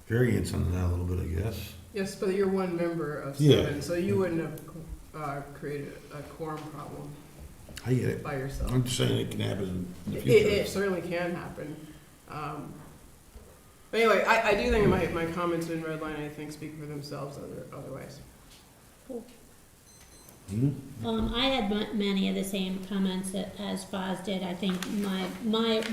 variance on that a little bit, I guess. Yes, but you're one member of Yeah. 7, so you wouldn't have created a quorum problem I get it. by yourself. I'm just saying it can happen in the It future. certainly can happen. But anyway, I do think my comments in red line, I think, speak for themselves otherwise. Hmm? I had many of the same comments as Boz did. I think one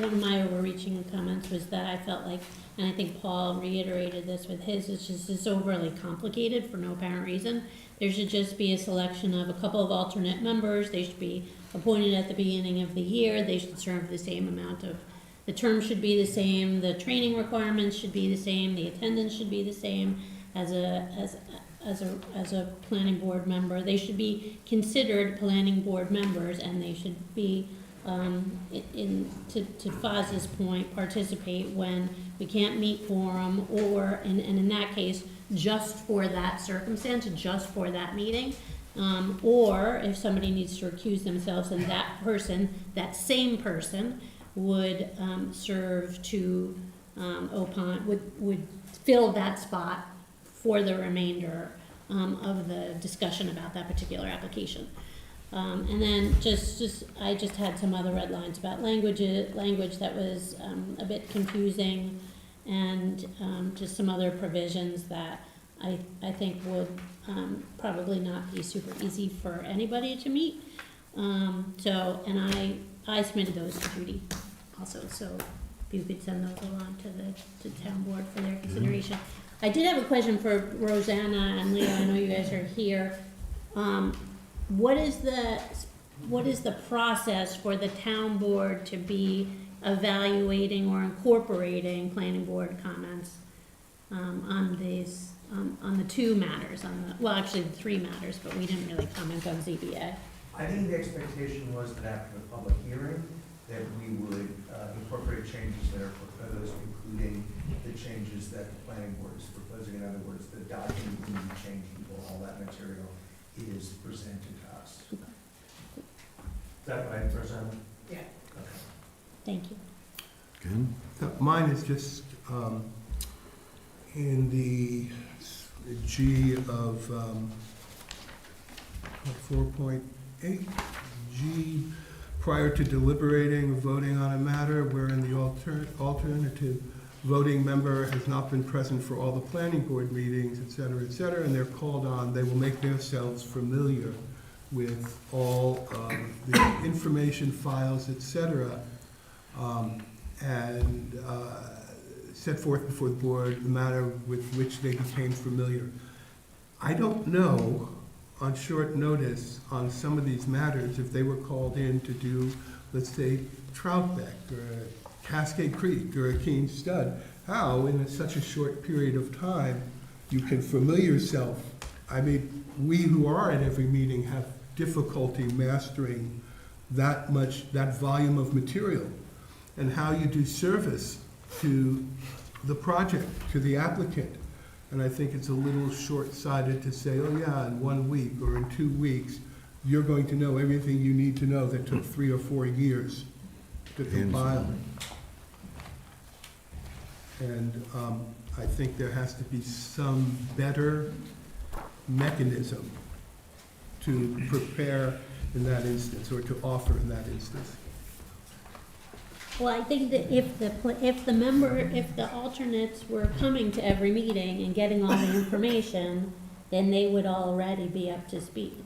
of my overreaching comments was that I felt like, and I think Paul reiterated this with his, it's just it's overly complicated for no apparent reason. There should just be a selection of a couple of alternate members. They should be appointed at the beginning of the year. They should serve the same amount of, the term should be the same, the training requirements should be the same, the attendance should be the same as a planning board member. They should be considered planning board members, and they should be to Foz's point, participate when we can't meet quorum, or, and in that case, just for that circumstance, just for that meeting. Or if somebody needs to recuse themselves, and that person, that same person, would serve to would fill that spot for the remainder of the discussion about that particular application. And then I just had some other red lines about language that was a bit confusing, and just some other provisions that I think would probably not be super easy for anybody to meet. And I submitted those to Judy also, so if you could send those along to the town board for their consideration. I did have a question for Rosanna and Leo, I know you guys are here. What is the process for the town board to be evaluating or incorporating planning board comments on these, on the two matters, well, actually the three matters, but we didn't really comment on ZBA. I think the expectation was that after the public hearing, that we would incorporate changes that are proposed, including the changes that the planning board is proposing. In other words, the document can be changed, all that material is presented to us. Is that right, Rosanna? Yeah. Okay. Thank you. Ken? Mine is just in the G of 4.8, G, prior to deliberating or voting on a matter wherein the alternative voting member has not been present for all the planning board meetings, et cetera, and they're called on, they will make themselves familiar with all the information files, et cetera, and set forth before the board the matter with which they became familiar. I don't know, on short notice, on some of these matters, if they were called in to do, let's say, Troutbeck, or Cascade Creek, or a Keene Stud, how in such a short period of time you can familiar yourself. I mean, we who are at every meeting have difficulty mastering that volume of material, and how you do service to the project, to the applicant. And I think it's a little short-sighted to say, oh yeah, in 1 week or in 2 weeks, you're going to know everything you need to know that took 3 or 4 years to compile. And I think there has to be some better mechanism to prepare in that instance, or to offer in that instance. Well, I think that if the alternates were coming to every meeting and getting all the information, then they would already be up to speed.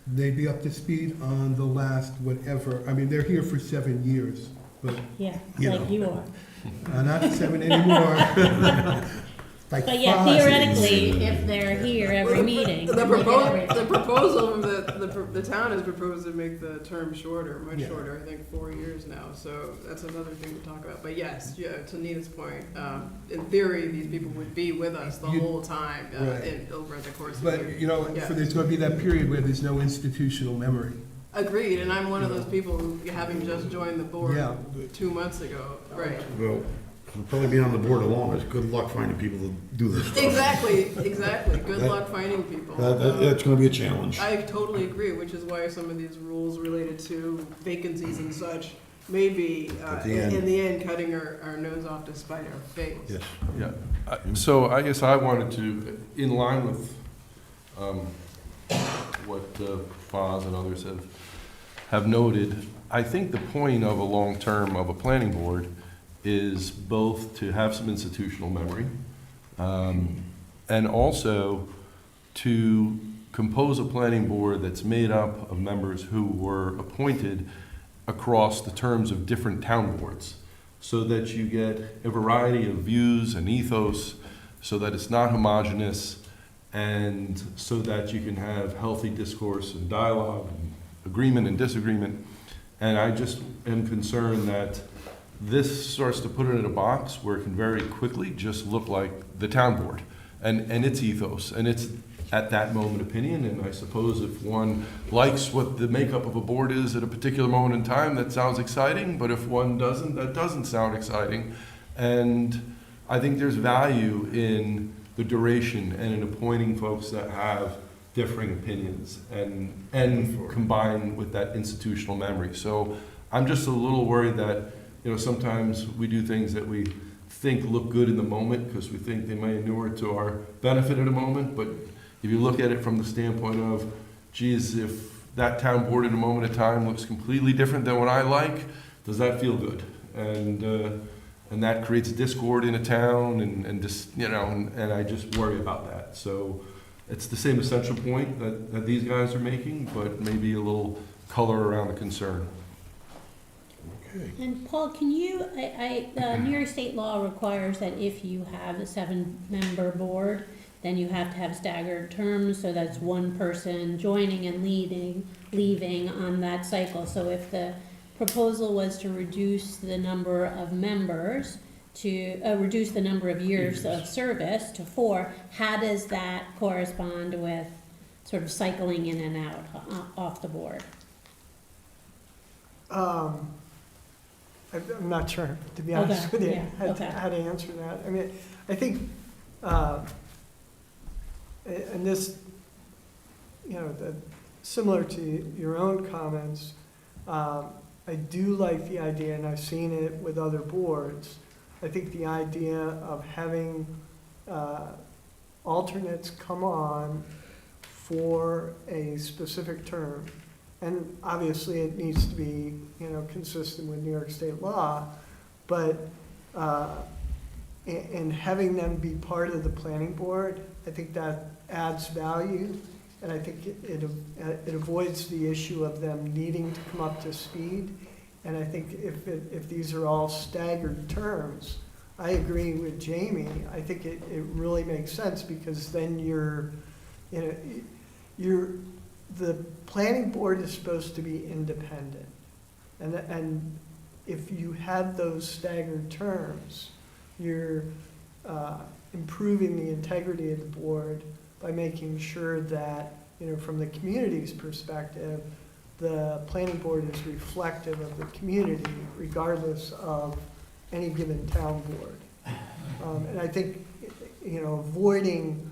They'd be up to speed on the last whatever, I mean, they're here for 7 years, but, Yeah, You like know. you are. not 7 anymore. Like But yeah, 5. theoretically, if they're here every meeting, The they get everything. proposal from the town has proposed to make the term shorter, much Yeah. shorter, I think 4 years now, so that's another thing to talk about. But yes, yeah, to Nina's point, in theory, these people would be with us the You- whole time, Right. over the course of the year. But, you know, Yeah. there's going to be that period where there's no institutional memory. Agreed, and I'm one of those people who, having just joined the board Yeah. 2 months ago, right. Well, we'll probably be on the board the longest. Good luck finding people to do this stuff. Exactly. Good That- luck finding people. That's gonna be a challenge. I totally agree, which is why some of these rules related to vacancies and such may be, At the end. in the end, cutting our nose off to spite our face. Yes. Yeah, so I guess I wanted to, in line with what Foz and others have noted, I think the point of a long-term of a planning board is both to have some institutional memory, and also to compose a planning board that's made up of members who were appointed across the terms of different town boards, so that you get a variety of views and ethos, so that it's not homogeneous, and so that you can have healthy discourse and dialogue, and agreement and disagreement. And I just am concerned that this starts to put it in a box where it can very quickly just look like the town board and its ethos and its at that moment opinion, and I suppose if one likes what the makeup of a board is at a particular moment in time, that sounds exciting, but if one doesn't, that doesn't sound exciting. And I think there's value in the duration and in appointing folks that have differing opinions and combined with that institutional memory. So I'm just a little worried that, sometimes we do things that we think look good in the moment because we think they may inure to our benefit at a moment, but if you look at it from the standpoint of, geez, if that town board in a moment of time looks completely different than what I like, does that feel good? And that creates discord in a town, and just, and I just worry about that. So it's the same essential point that these guys are making, but maybe a little color around the concern. And Paul, can you, New York State law requires that if you have a 7-member board, then you have to have staggered terms, so that's one person joining and leaving on that cycle. So if the proposal was to reduce the number of members, to reduce the number of years of service to 4, how does that correspond with sort of cycling in and out off the board? I'm not sure, to be honest with you, how to answer that. I mean, I think, and this, similar to your own comments, I do like the idea, and I've seen it with other boards. I think the idea of having alternates come on for a specific term, and obviously it needs to be, consistent with New York State law, but and having them be part of the planning board, I think that adds value, and I think it avoids the issue of them needing to come up to speed. And I think if these are all staggered terms, I agree with Jamie. I think it really makes sense, because then the planning board is supposed to be independent. And if you have those staggered terms, you're improving the integrity of the board by making sure that, from the community's perspective, the planning board is reflective of the community regardless of any given town board. And I think, avoiding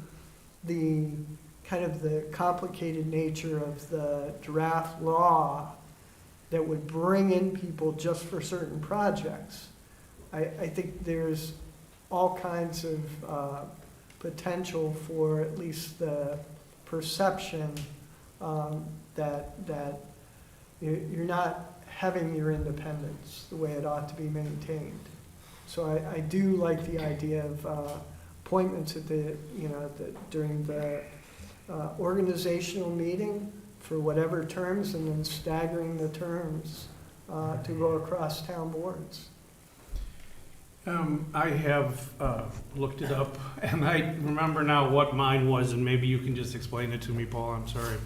the kind of the complicated nature of the draft law that would bring in people just for certain projects. I think there's all kinds of potential for at least the perception that you're not having your independence the way it ought to be maintained. So I do like the idea of appointments at during the organizational meeting for whatever terms, and then staggering the terms to go across town boards. I have looked it up, and I remember now what mine was, and maybe you can just explain it to me, Paul, I'm sorry.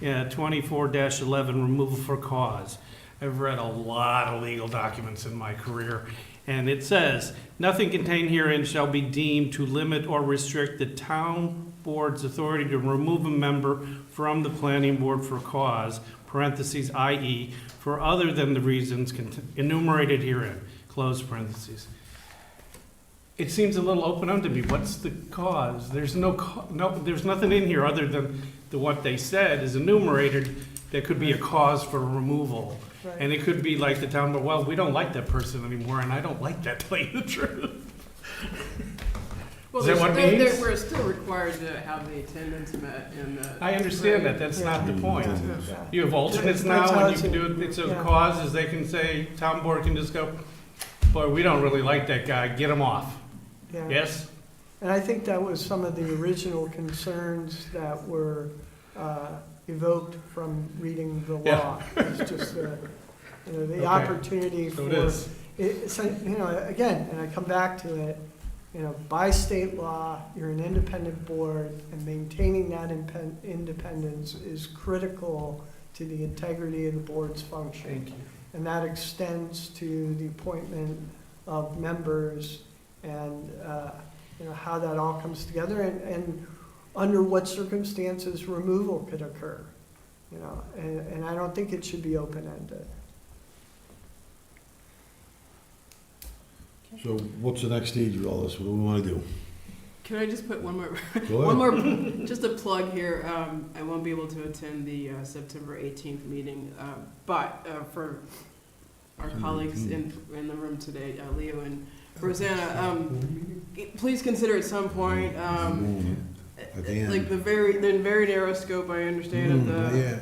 24-11, removal for cause. I've read a lot of legal documents in my career, and it says, nothing contained herein shall be deemed to limit or restrict the town board's authority to remove a member from the planning board for cause, parentheses, i.e., for other than the reasons enumerated herein, close parentheses. It seems a little open-ended to me. What's the cause? There's there's nothing in here other than what they said is enumerated that could be a cause for removal. Right. And it could be like the town, but well, we don't like that person anymore, and I don't like that, to tell you the truth. Well, Is that what it means? we're still required to have the attendance met in the. I understand that, that's not the point. Yeah. You have alternates That's now, how and you it's can in- do it, it's a yeah. cause, as they can say, town board can just go, boy, we don't really like that guy, get him off. Yeah. Yes? And I think that was some of the original concerns that were evoked from reading the Yeah. law. It's just the Okay. opportunity So it for, is. so, again, and I come back to it, by state law, you're an independent board, and maintaining that independence is critical to the integrity of the board's function. Thank you. And that extends to the appointment of members and, how that all comes together. And under what circumstances removal could occur, you know, and I don't think it should be open-ended. So what's the next stage of all this? What do we want to do? Can I just put one more, Go one ahead. more, just a plug here. I won't be able to attend the September 18th meeting, but for our colleagues in the room today, Leo and Rosanna, please consider at some point, At the end. like the very narrow scope, I understand, of the Yeah.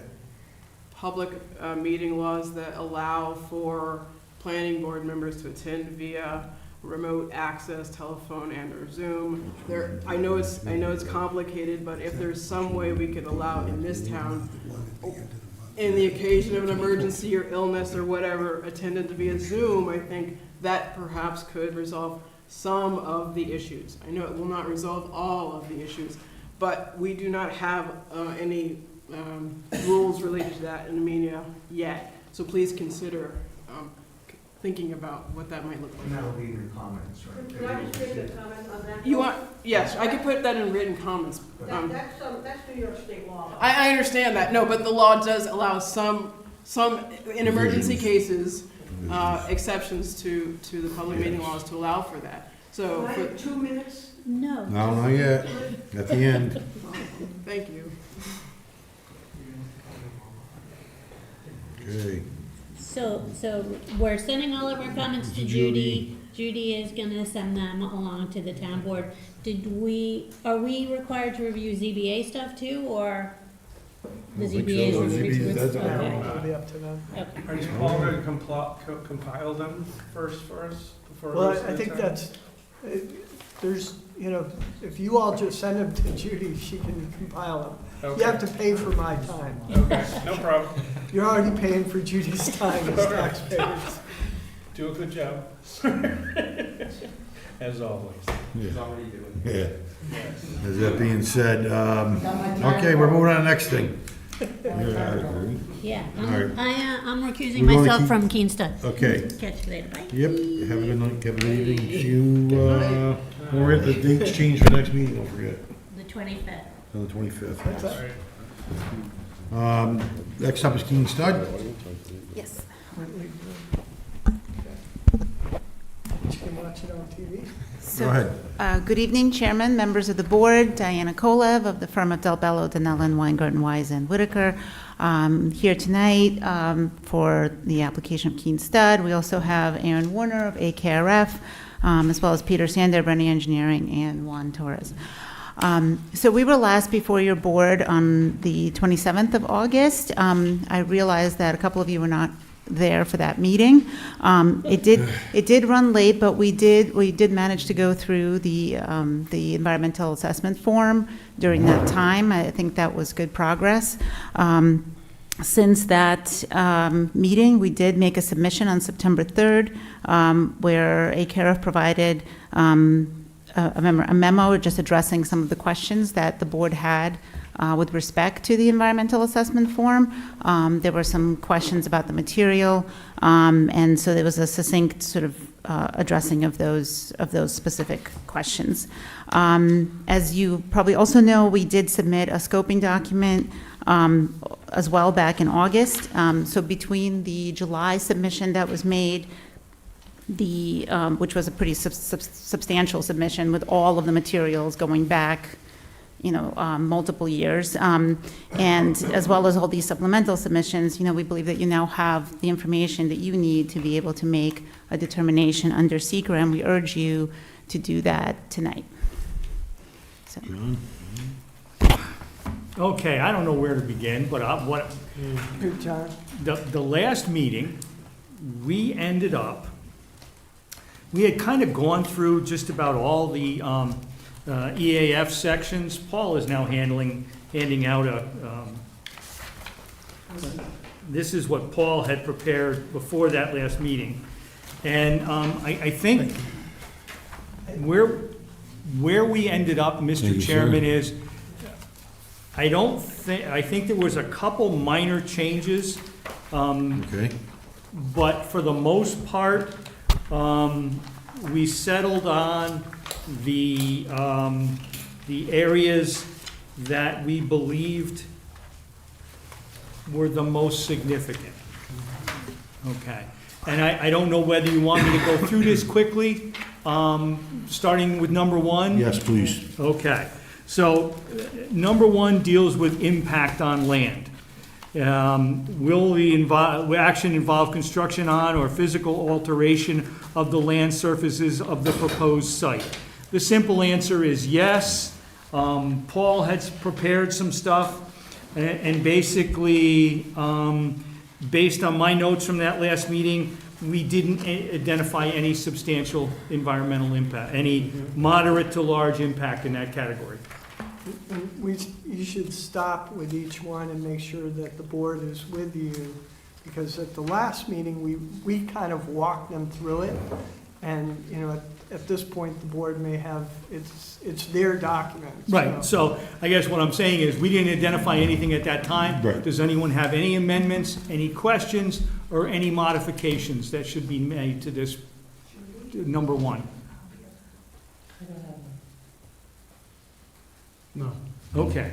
public meeting laws that allow for planning board members to attend via remote access, telephone and or Zoom. I know it's complicated, but if there's some way we could allow in this town, in the occasion of an emergency or illness or whatever, attended via Zoom, I think that perhaps could resolve some of the issues. I know it will not resolve all of the issues, but we do not have any rules related to that in Armenia yet. So please consider thinking about what that might look And like. that will be in your comments, right? Could I just make a comment on that? You want, yes, I could put that in written comments. That's New York State law. I understand that, no, but the law does allow some, in emergency cases, exceptions to the public meeting laws to allow for that. So, Can I have 2 minutes? No. No, not yet. At the end. thank you. Okay. So we're sending all of our comments to Judy. Judy is gonna send them along to the town board. Are we required to review ZBA stuff too, or the I don't think ZBA is so. reviewing? ZBA does it. It'll be up to them. Okay. Are you all going to compile them first for us? before Well, we send I it think to them? that's, there's, you know, if you all just send them to Judy, she can compile them. Okay. You have to pay for my time. Okay, no problem. You're already paying for Judy's time as taxpayers. Do a good job. As always. Yeah. already doing. Yeah. Yes. As that being said, okay, we're moving on to the next thing. You're out of here. Yeah, All right. I'm recusing We're gonna myself keep- from Keenstud. Okay. Catch you later, bye. Yep, have a good night, have a good evening. You, we're at the dates change for next meeting, don't forget, The 25th. on the 25th. All right. Next up is Keen Stud. Yes. You can watch it on TV. Go ahead. Good evening, Chairman, members of the board. Diana Kolev of the firm of Del Bello, Danellen, Weingarten, Wise, and Whitaker. Here tonight for the application of Keen Stud. We also have Aaron Warner of AKRF, as well as Peter Sander, Brenny Engineering, and Juan Torres. So we were last before your board on the 27th of August. I realized that a couple of you were not there for that meeting. It did run late, but we did manage to go through the environmental assessment form during that time. I think that was good progress. Since that meeting, we did make a submission on September 3rd, where ACARF provided a memo just addressing some of the questions that the board had with respect to the environmental assessment form. There were some questions about the material, and so there was a succinct sort of addressing of those specific questions. As you probably also know, we did submit a scoping document as well back in August. So between the July submission that was made, which was a pretty substantial submission with all of the materials going back, multiple years, and as well as all these supplemental submissions, we believe that you now have the information that you need to be able to make a determination under SECRA, and we urge you to do that tonight. So. John? Okay, I don't know where to begin, but Good, John. the last meeting, we ended up, we had kind of gone through just about all the EAF sections. Paul is now handing out this is what Paul had prepared before that last meeting. And I think where we ended up, Thank Mr. you, Chairman, sir. is I think there was a couple minor changes. Okay. But for the most part, we settled on the areas that we believed were the most significant. Okay. And I don't know whether you want me to go through this quickly, starting with number one? Yes, please. Okay. So, number one deals with impact on land. Will the action involve construction on or physical alteration of the land surfaces of the proposed site? The simple answer is yes. Paul has prepared some stuff, and basically, based on my notes from that last meeting, we didn't identify any substantial environmental impact, any moderate to large impact in that category. And you should stop with each one and make sure that the board is with you, because at the last meeting, we kind of walked them through it. And, you know, at this point, the board may have, it's their document. Right, so I guess what I'm saying is, we didn't identify anything at that time. Right. Does anyone have any amendments, any questions, or any modifications that should be made to this, to number one? No. Okay,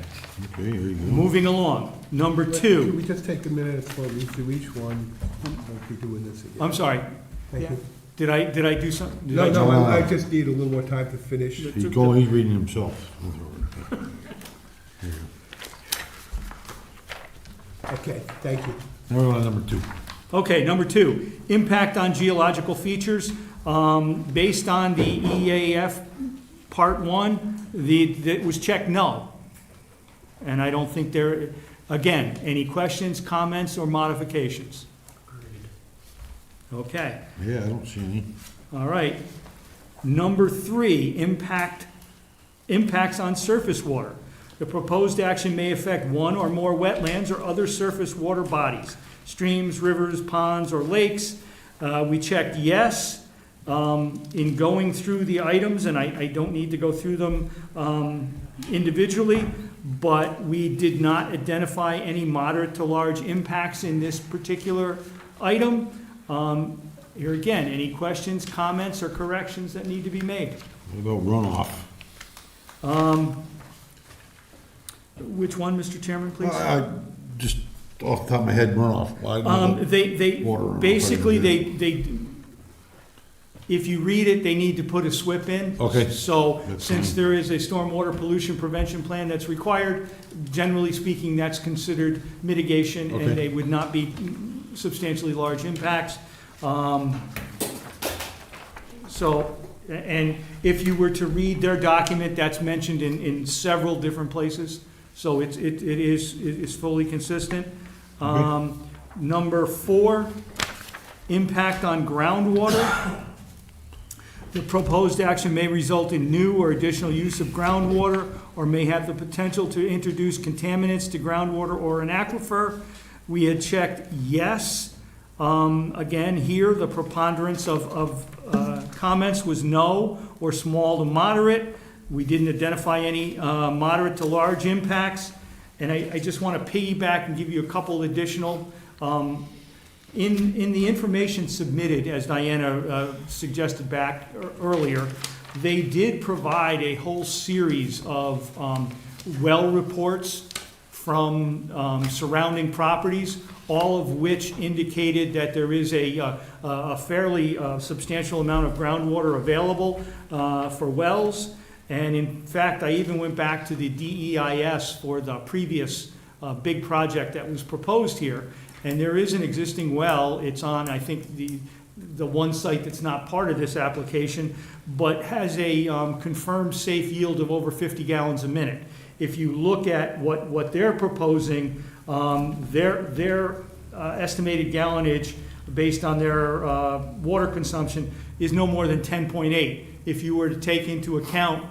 Okay, here you go. moving along. Number Could two, we just take a minute for me to each one? Won't be doing this again. I'm sorry, Thank you. did I do something? No, no, I just need a little more time to finish. He's going, he's reading himself. Okay, thank you. Now we're on number two. Okay, number two, impact on geological features. Based on the EAF Part 1, that was checked no. And I don't think there, again, any questions, comments, or modifications? Okay, Yeah, I don't see any. all right. Number three, impacts on surface water. The proposed action may affect one or more wetlands or other surface water bodies, streams, rivers, ponds, or lakes. We checked yes. In going through the items, and I don't need to go through them individually, but we did not identify any moderate to large impacts in this particular item. Here again, any questions, comments, or corrections that need to be made? What about runoff? Which one, Mr. Chairman, please? Just off the top of my head, runoff. Why not? They Water runoff, basically, right? they, if you read it, they need to put a SWIP in. Okay. So, That's since fine. there is a stormwater pollution prevention plan that's required, generally speaking, that's considered mitigation, Okay. and they would not be substantially large impacts. So, and if you were to read their document, that's mentioned in several different places, so it is fully consistent. Number four, impact on groundwater. The proposed action may result in new or additional use of groundwater, or may have the potential to introduce contaminants to groundwater or an aquifer. We had checked yes. Again, here, the preponderance of comments was no, or small to moderate. We didn't identify any moderate to large impacts. And I just want to piggyback and give you a couple additional. In the information submitted, as Diana suggested back earlier, they did provide a whole series of well reports from surrounding properties, all of which indicated that there is a fairly substantial amount of groundwater available for wells. And in fact, I even went back to the DEIS for the previous big project that was proposed here. And there is an existing well. It's on, I think, the one site that's not part of this application, but has a confirmed safe yield of over 50 gallons a minute. If you look at what they're proposing, their estimated gallonage based on their water consumption is no more than 10.8. If you were to take into account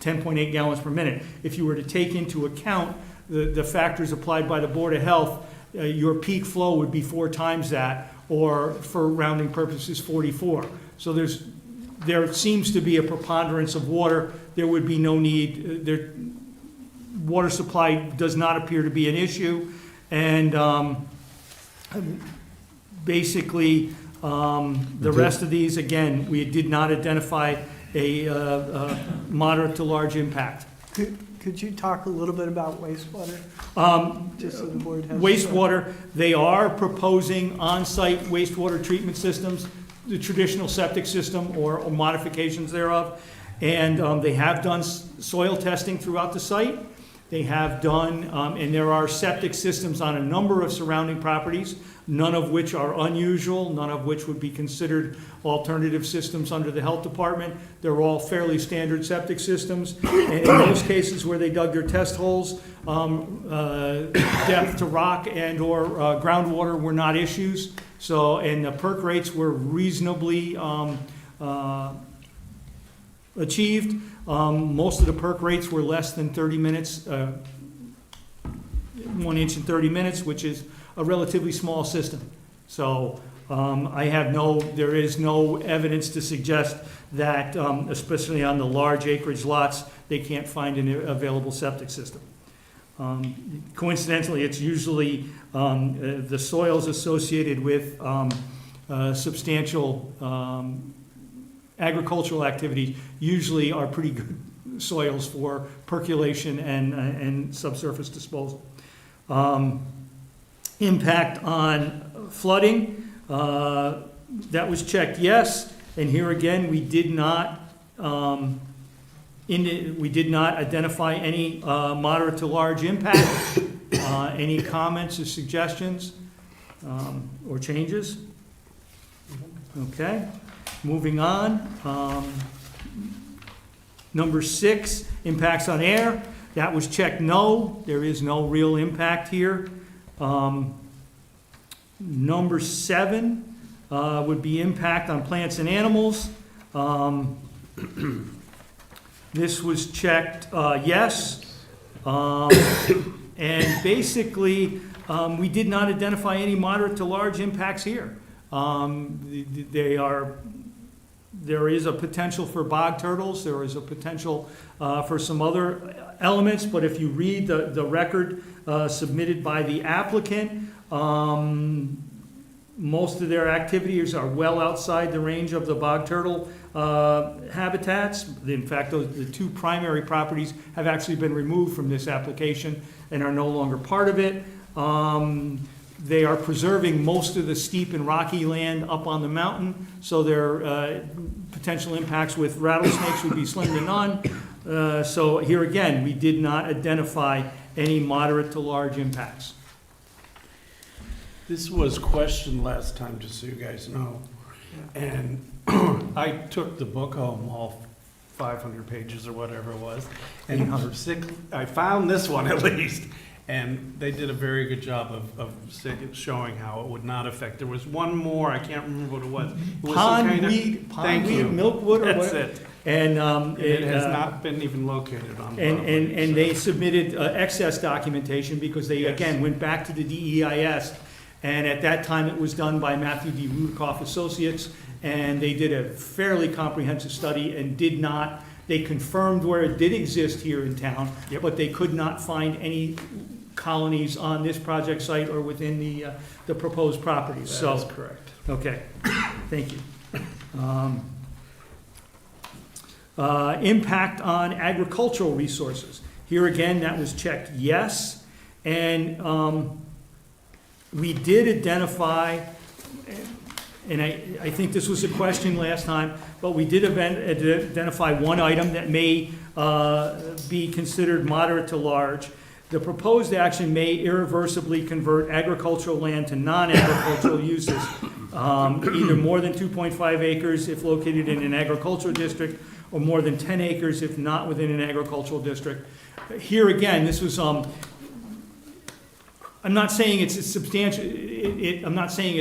10.8 gallons per minute, if you were to take into account the factors applied by the Board of Health, your peak flow would be 4 times that, or for rounding purposes, 44. So there seems to be a preponderance of water. There would be no need. Water supply does not appear to be an issue, and basically the rest of these, again, we did not identify a moderate to large impact. Could could you talk a little bit about wastewater, just so the board has? Wastewater, they are proposing on-site wastewater treatment systems, the traditional septic system or modifications thereof. And they have done soil testing throughout the site. They have done, and there are septic systems on a number of surrounding properties, none of which are unusual, none of which would be considered alternative systems under the health department. They're all fairly standard septic systems. And in most cases where they dug their test holes, depth to rock and or groundwater were not issues. So, and the perk rates were reasonably achieved. Most of the perk rates were less than 30 minutes, 1 inch in 30 minutes, which is a relatively small system. So there is no evidence to suggest that, especially on the large acreage lots, they can't find an available septic system. Coincidentally, it's usually the soils associated with substantial agricultural activities usually are pretty good soils for percolation and subsurface disposal. Impact on flooding, that was checked yes, and here again we did not identify any moderate to large impact. Any comments or suggestions or changes? Okay. Moving on, number 6, impacts on air. That was checked no. There is no real impact here. Number 7 would be impact on plants and animals. This was checked yes. And basically, we did not identify any moderate to large impacts here. There is a potential for bog turtles, there is a potential for some other elements, but if you read the record submitted by the applicant, most of their activities are well outside the range of the bog turtle habitats. In fact, the 2 primary properties have actually been removed from this application and are no longer part of it. They are preserving most of the steep and rocky land up on the mountain, so their potential impacts with rattlesnakes would be slim to none. So here again, we did not identify any moderate to large impacts. This was questioned last time, just so you guys know. And I took the book home, all 500 pages or whatever it was. And I found this one at least. And they did a very good job of showing how it would not affect. There was one more, I can't remember what it was. It was Pondweed, milkwood, or That's whatever. it. And It has not been even located on. And they submitted excess documentation because they, again, went back to the DEIS. And at that time, it was done by Matthew D. Rudikoff Associates. And they did a fairly comprehensive study and they confirmed where it did exist here in town, but they could not find any colonies on this project site or within the proposed properties. That is correct. Okay, thank you. Impact on agricultural resources. Here again, that was checked yes. And we did identify, and I think this was a question last time, but we did identify one item that may be considered moderate to large. The proposed action may irreversibly convert agricultural land to non-agricultural uses, either more than 2.5 acres if located in an agricultural district, or more than 10 acres if not within an agricultural district. Here again, this was, I'm not saying it's a substantial, I'm not saying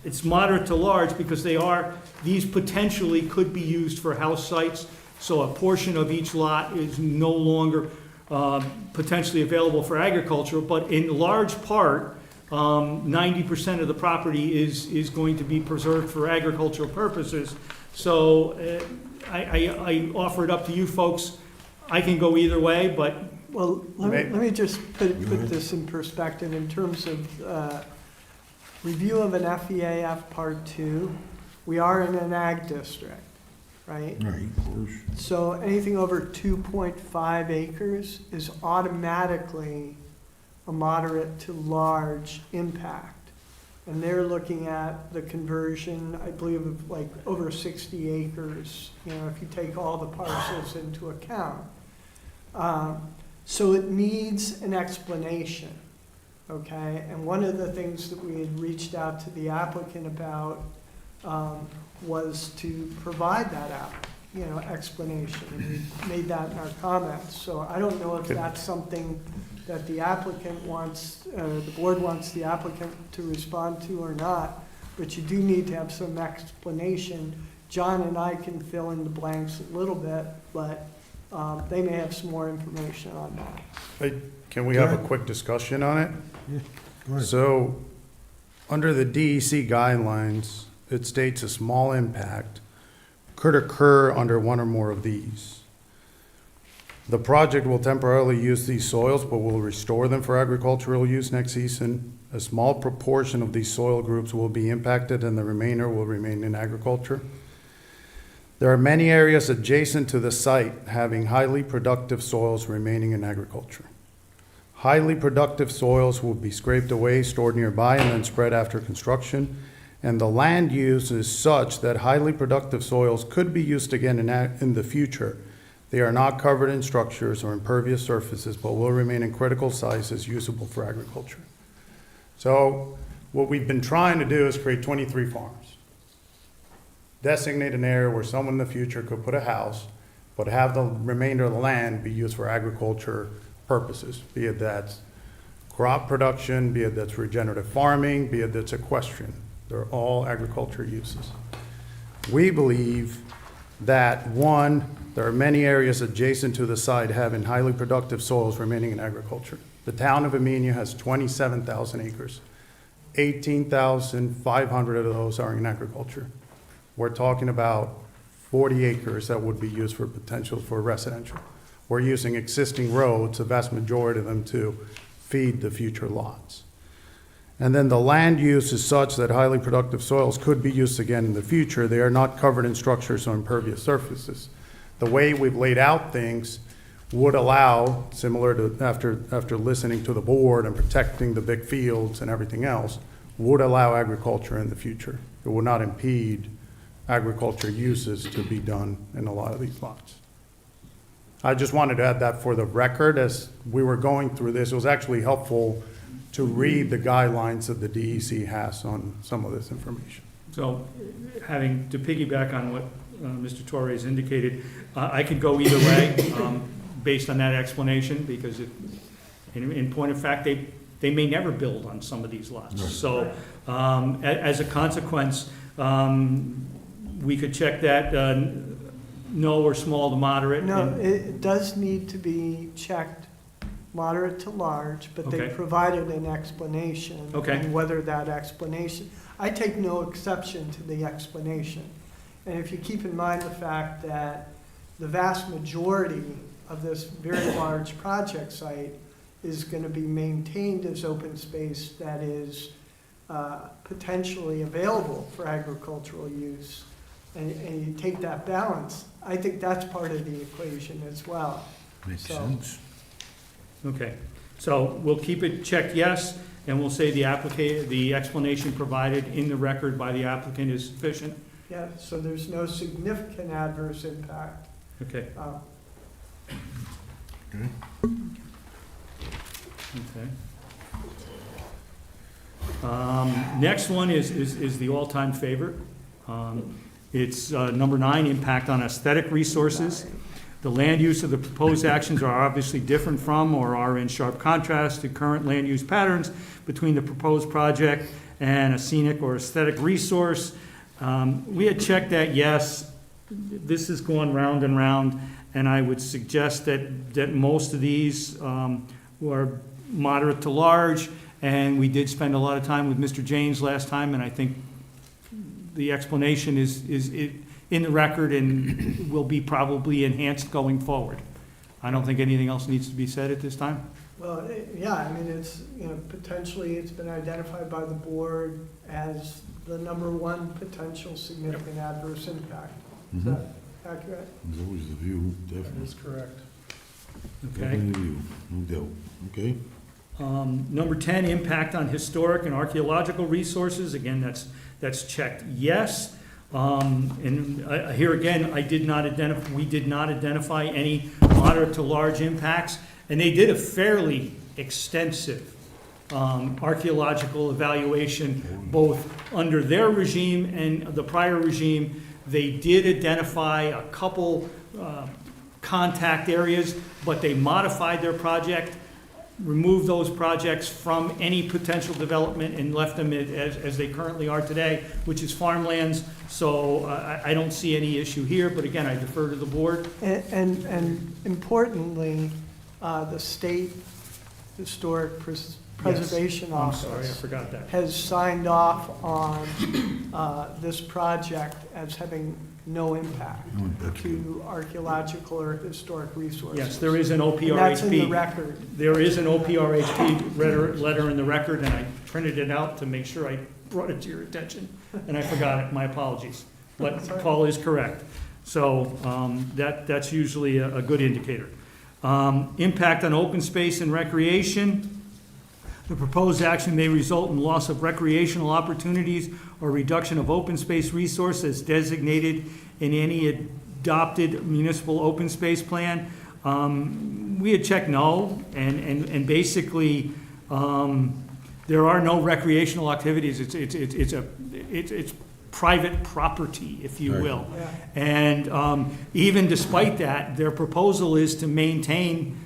it's moderate to large because these potentially could be used for house sites. So a portion of each lot is no longer potentially available for agriculture, but in large part, 90% of the property is going to be preserved for agricultural purposes. So I offer it up to you folks. I can go either way, but. Well, let me just put this in perspective in terms of review of an FEAF Part 2. We are in an ag district. right? Right, of course. So anything over 2.5 acres is automatically a moderate to large impact. And they're looking at the conversion, I believe, of like over 60 acres, you know, if you take all the parcels into account. So it needs an explanation, okay? And one of the things that we had reached out to the applicant about was to provide that explanation, and we made that in our comments. So I don't know if that's something that the applicant wants, the board wants the applicant to respond to or not, but you do need to have some explanation. John and I can fill in the blanks a little bit, but they may have some more information on that. Hey, can we have a quick discussion on it? Go ahead. So, under the DEC guidelines, it states a small impact could occur under one or more of these. The project will temporarily use these soils, but will restore them for agricultural use next season. A small proportion of these soil groups will be impacted and the remainder will remain in agriculture. There are many areas adjacent to the site having highly productive soils remaining in agriculture. Highly productive soils will be scraped away, stored nearby, and then spread after construction. And the land use is such that highly productive soils could be used again in the future. They are not covered in structures or impervious surfaces, but will remain in critical sizes usable for agriculture. So what we've been trying to do is create 23 farms. Designate an area where someone in the future could put a house, but have the remainder of the land be used for agriculture purposes, be it that's crop production, be it that's regenerative farming, be it that's equestrian. They're all agriculture uses. We believe that, one, there are many areas adjacent to the site having highly productive soils remaining in agriculture. The town of Amenia has 27,000 acres. 18,500 of those are in agriculture. We're talking about 40 acres that would be used for potential for residential. We're using existing roads, the vast majority of them, to feed the future lots. And then the land use is such that highly productive soils could be used again in the future. They are not covered in structures or impervious surfaces. The way we've laid out things would allow, similar to after listening to the board and protecting the big fields and everything else, would allow agriculture in the future. It would not impede agriculture uses to be done in a lot of these lots. I just wanted to add that for the record as we were going through this. It was actually helpful to read the guidelines that the DEC has on some of this information. So, having to piggyback on what Mr. Torres indicated, I could go either way based on that explanation, because in point of fact, they may never build on some of these lots. Right. So, as a consequence, we could check that no or small to moderate. No, it does need to be checked moderate to large, but they Okay. provided an explanation. Okay. And whether that explanation, I take no exception to the explanation. And if you keep in mind the fact that the vast majority of this very large project site is going to be maintained as open space that is potentially available for agricultural use, and you take that balance, I think that's part of the equation as well. Makes So- sense. Okay, so we'll keep it checked yes, and we'll say the explanation provided in the record by the applicant is sufficient. Yeah, so there's no significant adverse impact. Okay. Okay. Okay. Next one is the all-time favorite. It's number 9, impact on aesthetic resources. The land use of the proposed actions are obviously different from or are in sharp contrast to current land use patterns between the proposed project and a scenic or aesthetic resource. We had checked that, yes. This is going round and round, and I would suggest that most of these were moderate to large, and we did spend a lot of time with Mr. James last time, and I think the explanation is in the record and will be probably enhanced going forward. I don't think anything else needs to be said at this time. Well, yeah, I mean, it's, potentially it's been identified by the board as the number one potential significant adverse impact. Is that accurate? There's always the view, That definitely. is correct. Okay. Definitely the view, no doubt. Okay? Number 10, impact on historic and archaeological resources. Again, that's checked yes. Here again, we did not identify any moderate to large impacts, and they did a fairly extensive archaeological evaluation, both under their regime and the prior regime. They did identify a couple contact areas, but they modified their project, removed those projects from any potential development and left them as they currently are today, which is farmlands. So I don't see any issue here, but again, I defer to the board. And importantly, the State Historic Preservation I'm sorry, I Office forgot that. has signed off on this project as having no impact to archaeological or historic resources. Yes, there is an And that's in the OPRHP. record. There is an OPRHP letter in the record, and I printed it out to make sure I brought it to your attention, and I forgot it, my apologies. But That's all right. Paul is correct. So that's usually a good indicator. Impact on open space and recreation. The proposed action may result in loss of recreational opportunities or reduction of open space resources designated in any adopted municipal open space plan. We had checked no, and basically, there are no recreational activities. It's private property, if you will. Yeah. And even despite that, their proposal is to maintain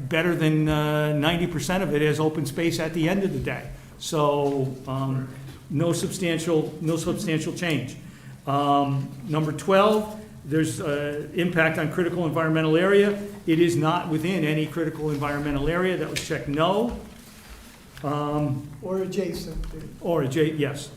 better than 90% of it as open space at the end of the day. So no substantial change. Number 12, there's impact on critical environmental area. It is not within any critical environmental area. That was checked no. Or adjacent to. Yes.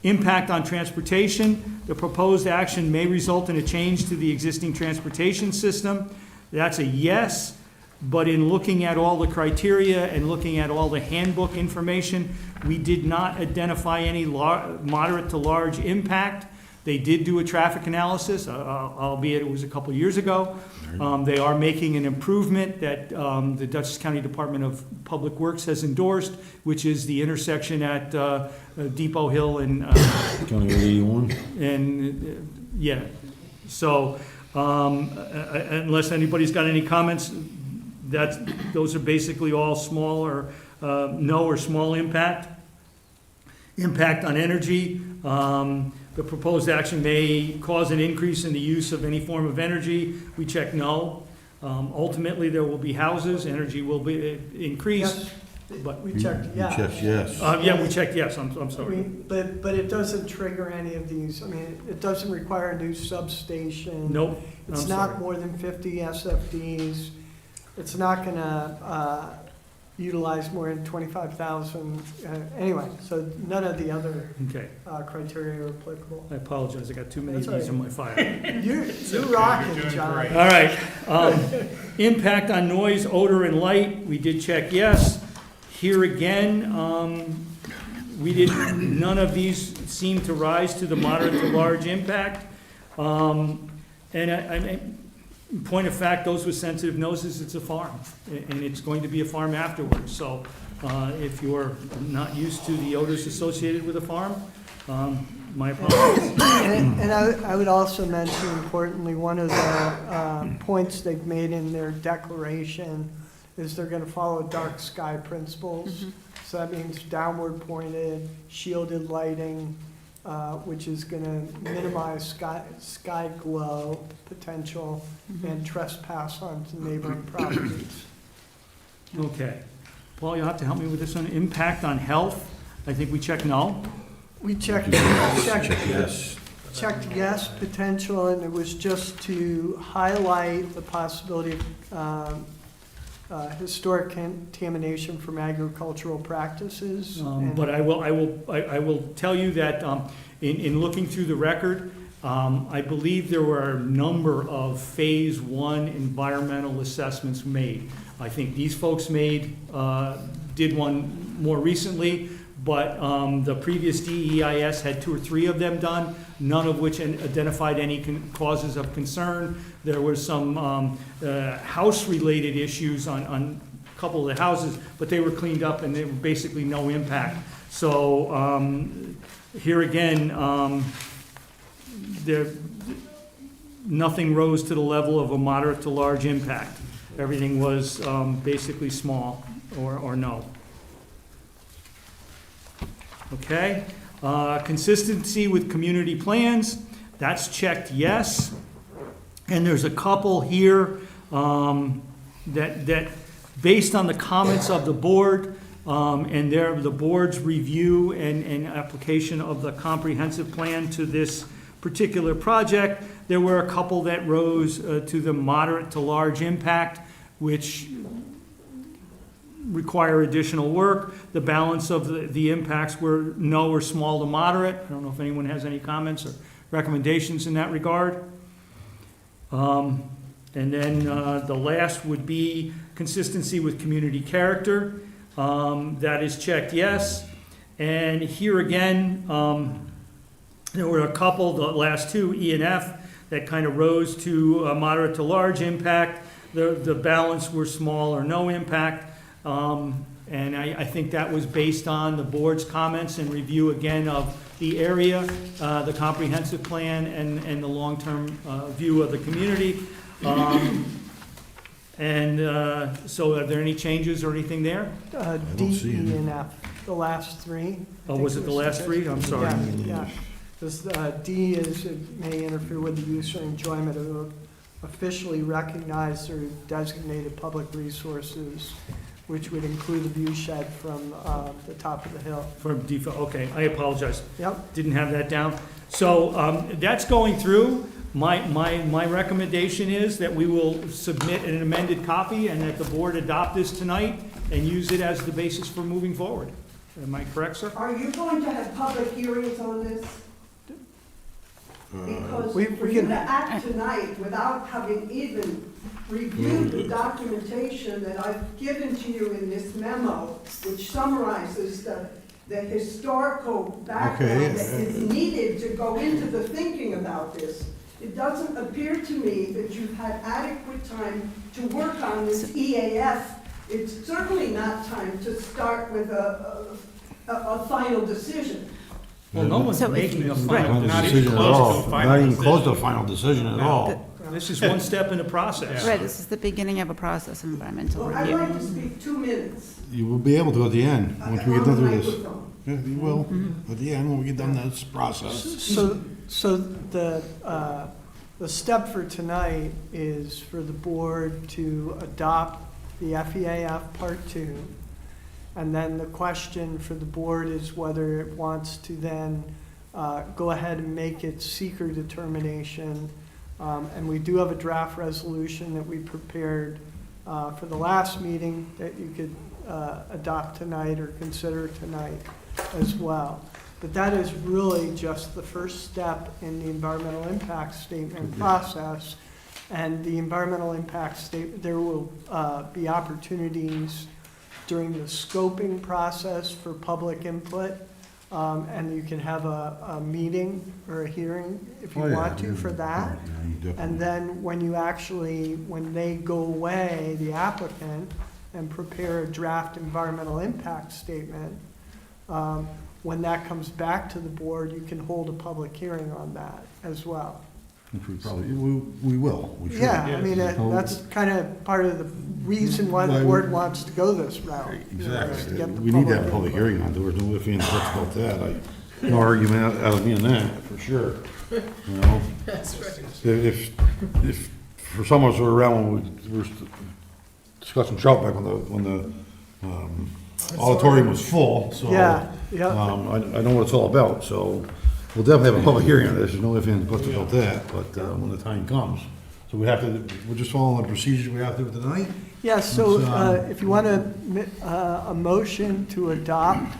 Impact on transportation. The proposed action may result in a change to the existing transportation system. That's a yes. But in looking at all the criteria and looking at all the handbook information, we did not identify any moderate to large impact. They did do a traffic analysis, albeit it was a couple years ago. They are making an improvement that the Dutchess County Department of Public Works has endorsed, which is the intersection at Depot Hill and County Road 81? and yeah. So unless anybody's got any comments, those are basically all small or no or small impact. Impact on energy. The proposed action may cause an increase in the use of any form of energy. We check no. Ultimately, there will be houses, energy will be increased. Yes, But we checked yes. Check yes. yeah, we checked yes. I'm I sorry. mean, but it doesn't trigger any of these. I mean, it doesn't require a new substation. Nope. It's I'm not sorry. more than 50 SFDs. It's not gonna utilize more than 25,000. Anyway, so none of the other Okay. criteria are applicable. I apologize. I got too many of That's these all in my file. You're rocking, John. All right. Impact on noise, odor, and light. We did check yes. Here again, none of these seem to rise to the moderate to large impact. Point of fact, those with sensitive noses, it's a farm, and it's going to be a farm afterwards. So if you're not used to the odors associated with a farm, my apologies. And I would also mention, importantly, one of the points they've made in their declaration is they're gonna follow dark sky principles. So that means downward pointed, shielded lighting, which is gonna minimize sky glow potential and trespass onto neighboring properties. Okay. Paul, you'll have to help me with this one. Impact on health. I think we checked no. We checked Yes. yes, potential, and it was just to highlight the possibility of historic contamination from agricultural practices. But I will tell you that in looking through the record, I believe there were a number of Phase 1 environmental assessments made. I think these folks did one more recently, but the previous DEIS had 2 or 3 of them done, none of which identified any causes of concern. There were some house-related issues on a couple of the houses, but they were cleaned up and they were basically no impact. So here again, nothing rose to the level of a moderate to large impact. Everything was basically small or no. Okay, consistency with community plans, that's checked yes. And there's a couple here that based on the comments of the board and the board's review and application of the comprehensive plan to this particular project, there were a couple that rose to the moderate to large impact, which require additional work. The balance of the impacts were no or small to moderate. I don't know if anyone has any comments or recommendations in that regard. And then the last would be consistency with community character. That is checked yes. And here again, there were a couple, the last 2, E and F, that kind of rose to a moderate to large impact. The balance were small or no impact. And I think that was based on the board's comments and review again of the area, the comprehensive plan, and the long-term view of the community. So are there any changes or anything there? D, E, and F, the last 3. Oh, was it the last 3? I'm sorry. Yeah. Because D is, it may interfere with the use or enjoyment of officially recognized or designated public resources, which would include the view shed from the top of the hill. From default, okay, I apologize. Yep. Didn't have that down. So that's going through. My recommendation is that we will submit an amended copy and that the board adopt this tonight and use it as the basis for moving forward. Am I correct, sir? Are you going to have public hearings on this? Because we for you can- to act tonight without having even reviewed the documentation that I've given to you in this memo, which summarizes the historical background that is needed to go into the thinking about this, it doesn't appear to me that you've had adequate time to work on this EAF. It's certainly not time to start with a final decision. Well, no one's So if- making a Not final, a Not even decision at close to all. a final Not even decision. close to a final decision at all. this is one step in the process. Right, this is the beginning of a process of environmental Well, I'd review. like to speak 2 minutes. You will be able to at the end, once we get done on the through this. microphone. Yeah, you will, at the end, when we get done this process. So the step for tonight is for the board to adopt the FEAF Part 2. And then the question for the board is whether it wants to then go ahead and make its seeker determination. And we do have a draft resolution that we prepared for the last meeting that you could adopt tonight or consider tonight as well. But that is really just the first step in the environmental impact statement process. And the environmental impact statement, there will be opportunities during the scoping process for public input. And you can have a meeting or a hearing if you want to for that. And then when they go away, the applicant, and prepare a draft environmental impact statement, when that comes back to the board, you can hold a public hearing on that as well. Which we probably, we will, we should. Yeah, I mean, that's kind of part of the reason why the board wants to go this route. you know, is to Exactly. get the We need to have a input. public hearing on it. There was no ifs, ands, or buts about that. No argument out of me on that, for sure. You know? That's right. If for some of us who were around when we were discussing Troutbeck when the auditorium was full, so. Yeah, yeah. I know what it's all about, so we'll definitely have a public hearing on this. There's no ifs, ands, or buts about that, but when the time comes. So we're just following the procedures we have to do tonight? Yeah, so It's, if you want a motion to adopt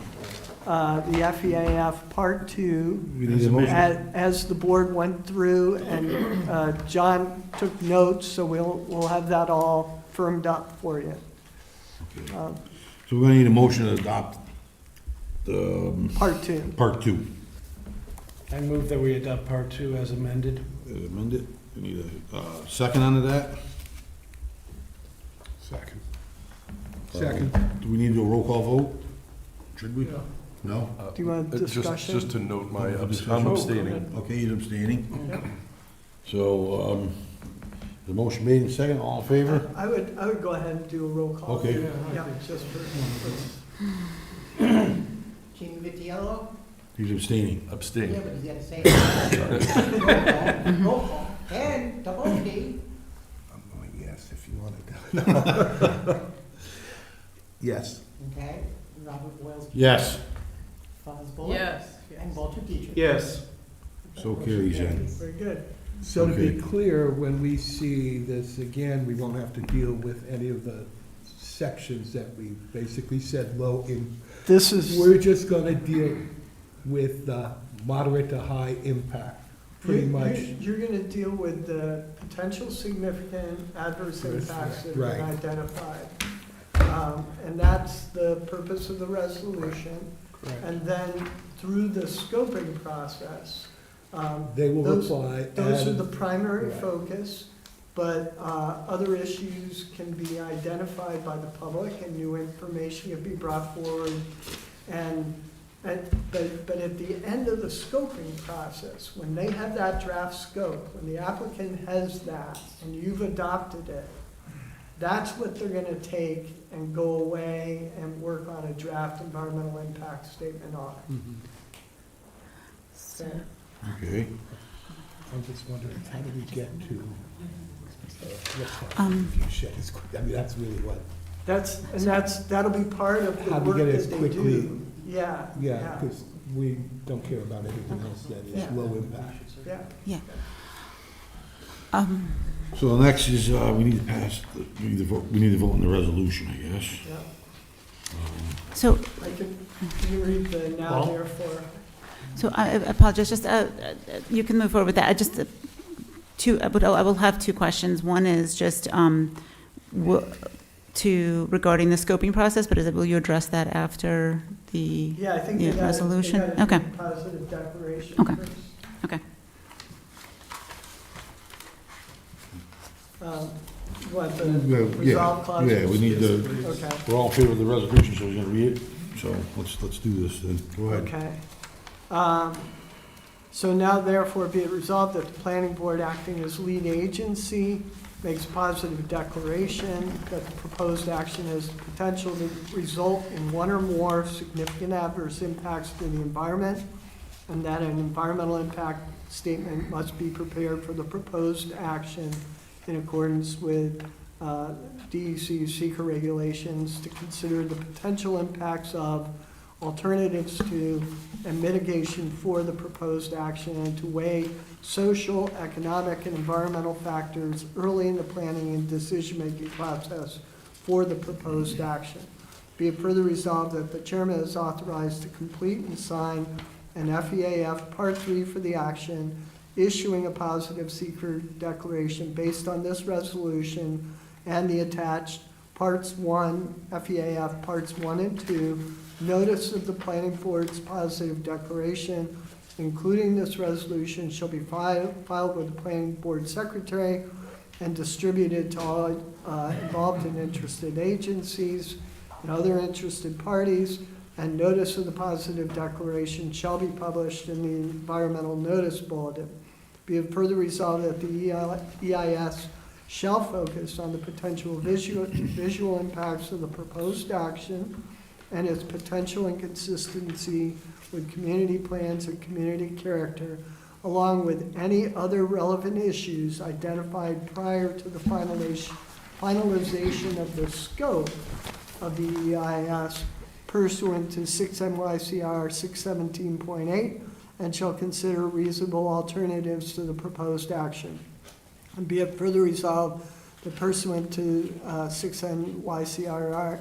the FEAF Part 2, We need a motion. as the board went through, and John took notes, so we'll have that all firmed up for you. So we're gonna need a motion to adopt Part two. Part 2. I move that we adopt part 2 as amended. Amended. We need a second onto that. Second. Second. Do we need to do a roll call vote? Should we? No? Do you want discussion? Just to note my, I'm Discussion. abstaining. Okay, he's abstaining. So, the motion made and second, all in favor? I would go ahead and do a roll call. Okay. Yeah, just for, King Vitiello? He's abstaining. Yeah, Abstain. but he's got to say it. Roll call. And double T. I'm going yes, if you want to. Yes. Okay, Robert Wells. Yes. Fosbull. And Walter Dietrich. Yes. So carries then. very good. So to be Okay. clear, when we see this again, we won't have to deal with any of the sections that we basically said low in. This is, We're just gonna deal with the moderate to high impact, pretty much. You're gonna deal with the potential significant adverse impacts that have Right. been identified. And that's the purpose of the resolution. Correct. And then through the scoping process, They will those- reply. those are and- the primary Right. focus, but other issues can be identified by the public and new information can be brought forward. But at the end of the scoping process, when they have that draft scope, when the applicant has that and you've adopted it, that's what they're gonna take and go away and work on a draft environmental impact statement on. Mhm. Okay? Okay. I'm just wondering, how do we get to, what's that Um, review shed is quick, I mean, that's really what, That'll be part of the how do work we get it that as they quickly, do. Yeah. yeah, because we don't care about everything else that is Yeah. low impact. Yeah. So the next is, we need to pass, we need to vote on the resolution, I guess. Yeah. So, Can you read the now Paul? therefore? so I apologize, just, you can move forward with that. I just, I will have two questions. One is just, regarding the scoping process, but will you address that after the? Yeah, I think Yeah, they got resolution? a Okay. positive declaration Okay. first. Okay. What, the Yeah, resolve clause? yeah, we need to, Okay. we're all in favor of the resolution, so we're gonna read it. So let's do this then. Go ahead. Okay. So now therefore be it resolved that the planning board acting as lead agency makes positive declaration that the proposed action has potential to result in one or more significant adverse impacts to the environment, and that an environmental impact statement must be prepared for the proposed action in accordance with DEC seeker regulations to consider the potential impacts of, alternatives to, and mitigation for the proposed action, and to weigh social, economic, and environmental factors early in the planning and decision-making process for the proposed action. Be it further resolved that the chairman is authorized to complete and sign an FEAF Part 3 for the action, issuing a positive seeker declaration based on this resolution and the attached Parts 1, FEAF Parts 1 and 2, notice of the planning board's positive declaration, including this resolution, shall be filed with the planning board secretary and distributed to all involved and interested agencies and other interested parties, and notice of the positive declaration shall be published in the environmental notice bulletin. Be it further resolved that the EIS shall focus on the potential visual impacts of the proposed action and its potential inconsistency with community plans and community character, along with any other relevant issues identified prior to the finalization of the scope of the EIS pursuant to 6 NYCR 617.8, and shall consider reasonable alternatives to the proposed action. And be it further resolved that pursuant to 6 NYCR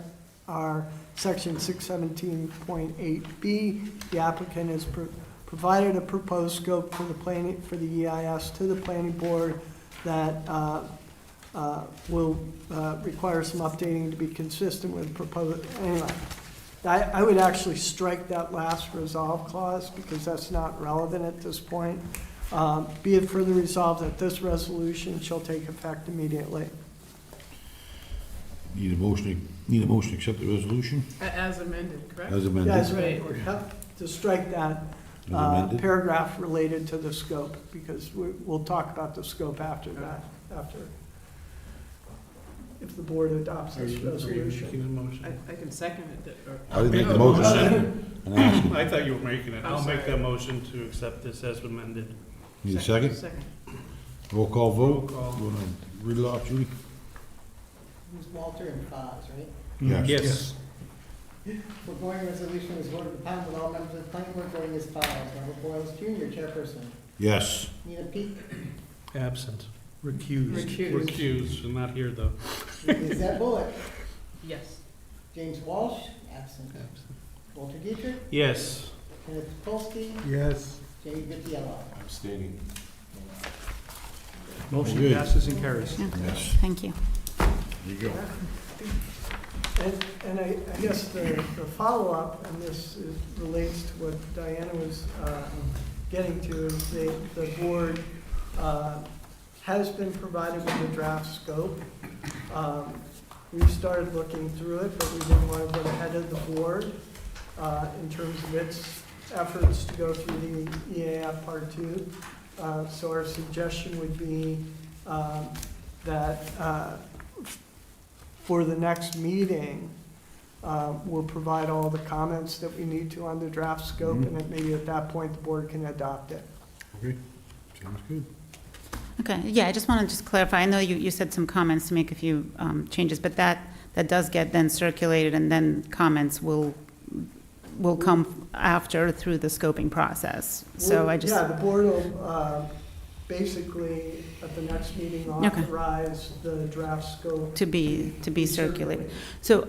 Section 617.8B, the applicant has provided a proposed scope for the EIS to the planning board that will require some updating to be consistent with proposed. Anyway, I would actually strike that last resolve clause because that's not relevant at this point. Be it further resolved that this resolution shall take effect immediately. Need a motion to accept the resolution As amended, correct? as amended? That's Right. right. Yep, to strike that As amended? paragraph related to the scope, because we'll talk about the scope after that, if the board adopts Are this you resolution. making a motion? I can second it. I didn't make the motion. And ask him. I thought you were making it. I'm I'll make sorry. that motion to accept this as amended. Need a second? Second. Roll call Roll vote. call. You wanna read it off, Judy? Who's Walter and Foz, right? Yes. Foregoing resolution is voted upon with all members of the planning board voting as follows. Robert Boyles Jr., chairperson. Yes. Nina Peak, Absent. Recused. Recused, I'm not here though. Lizette Bullock, Yes. James Walsh, absent. Walter Dietrich, Yes. Kenneth Polsky, Yes. Jay Vitiello. Abstaining. Motion Good. passes and carries. Yes. Thank you. There you go. And I guess the follow-up, and this relates to what Diana was getting to, is the board has been provided with a draft scope. We've started looking through it, but we didn't want to get ahead of the board in terms of its efforts to go through the EAF Part 2. So our suggestion would be that for the next meeting, we'll provide all the comments that we need to on the draft scope, and that maybe at that point, the board can adopt it. Okay, sounds good. Okay, yeah, I just want to just clarify, I know you said some comments to make a few changes, but that does get then circulated, and then comments will come after through the scoping process. So I just. Yeah, the board will basically, at the next meeting, Okay. authorize the draft scope. To be circulated. So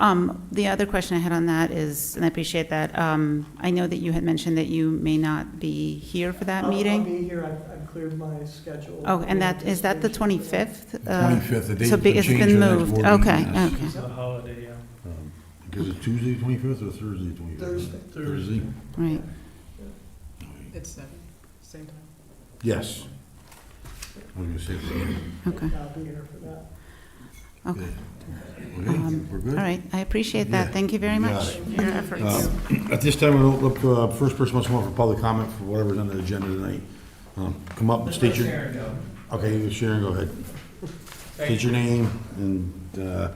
the other question I had on that is, and I appreciate that, I know that you had mentioned that you may not be here for that meeting. I'll be here, I've cleared my schedule. Oh, and is that the 25th? 25th, the date's So been it's changed been to the next moved, board meeting, okay, yes. okay. It's a holiday, yeah. Because it's Tuesday, 25th, or Thursday, 25th? Thursday. Thursday? Right. It's 7, same time. Yes. I was gonna say, Okay. I'll be here for that. Okay. okay, we're good? All right, I appreciate that. Yeah. Thank you very You got much it. for your efforts. At this time, we'll look, first person wants to come up for public comment for whatever's on the agenda tonight. Come up and state your. Okay, Sharon, go ahead. State your name, and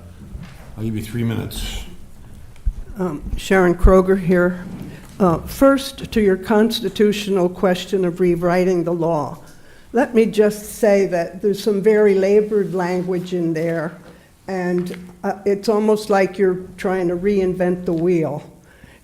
I'll give you 3 minutes. Sharon Kroger here. First, to your constitutional question of rewriting the law, let me just say that there's some very labored language in there, and it's almost like you're trying to reinvent the wheel.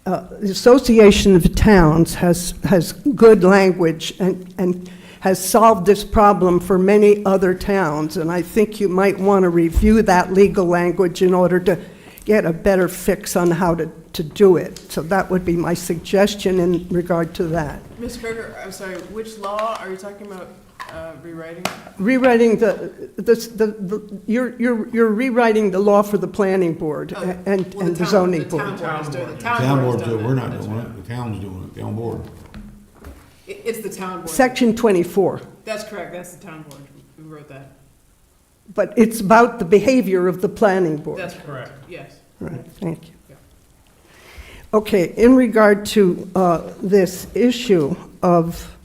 The Association of Towns has good language and has solved this problem for many other towns, and I think you might want to review that legal language in order to get a better fix on how to do it. So that would be my suggestion in regard to that. Ms. Kroger, I'm sorry, which law are you talking about rewriting? Rewriting you're rewriting the law for the planning board Oh, and well, the zoning the board. town board is doing it. The Town board board, has done we're it. not That's doing right. it, the town's doing it, town board. It's the town board. Section 24. That's correct, that's the town board who wrote that. But it's about the behavior of the planning board. That's correct, yes. Right, thank you. Okay, in regard to this issue of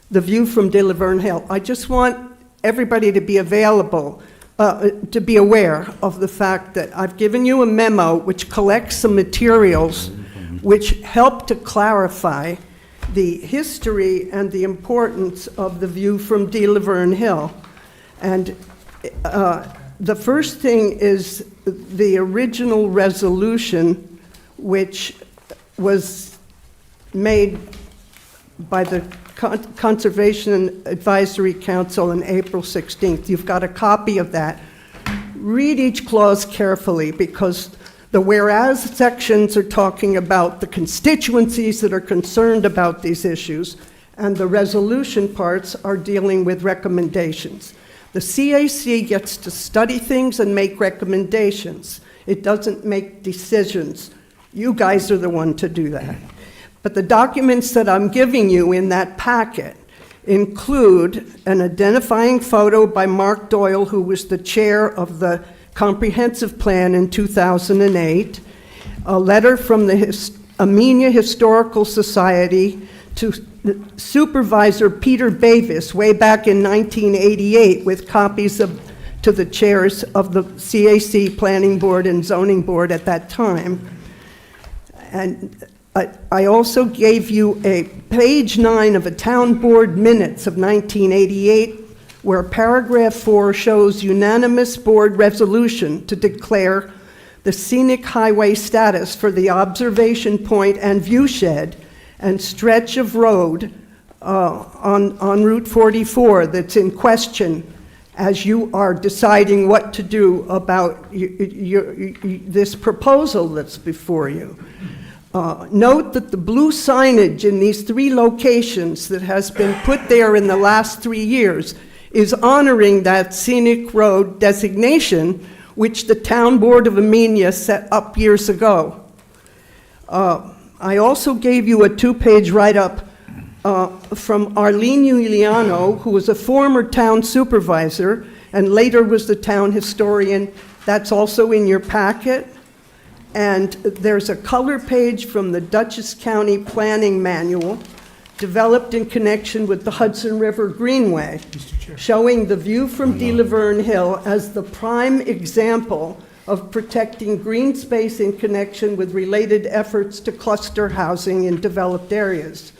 the view from De La Verne Hill, I just want everybody to be available, to be aware of the fact that I've given you a memo which collects some materials which help to clarify the history and the importance of the view from De La Verne Hill. And the first thing is the original resolution, which was made by the Conservation Advisory Council on April 16th. You've got a copy of that. Read each clause carefully, because the whereas sections are talking about the constituencies that are concerned about these issues, and the resolution parts are dealing with recommendations. The CAC gets to study things and make recommendations. It doesn't make decisions. You guys are the one to do that. But the documents that I'm giving you in that packet include an identifying photo by Mark Doyle, who was the chair of the comprehensive plan in 2008, a letter from the Amenia Historical Society to Supervisor Peter Bavis way back in 1988 with copies to the chairs of the CAC Planning Board and Zoning Board at that time. And I also gave you a page 9 of a town board minutes of 1988, where paragraph 4 shows unanimous board resolution to declare the scenic highway status for the observation point and view shed and stretch of road on Route 44 that's in question as you are deciding what to do about this proposal that's before you. Note that the blue signage in these 3 locations that has been put there in the last 3 years is honoring that scenic road designation, which the Town Board of Amenia set up years ago. I also gave you a 2-page write-up from Arlene Giuliano, who was a former town supervisor and later was the town historian. That's also in your packet. And there's a color page from the Dutchess County Planning Manual, developed in connection with the Hudson River Greenway, showing the view from De La Verne Hill as the prime example of protecting green space in connection with related efforts to cluster housing in developed areas.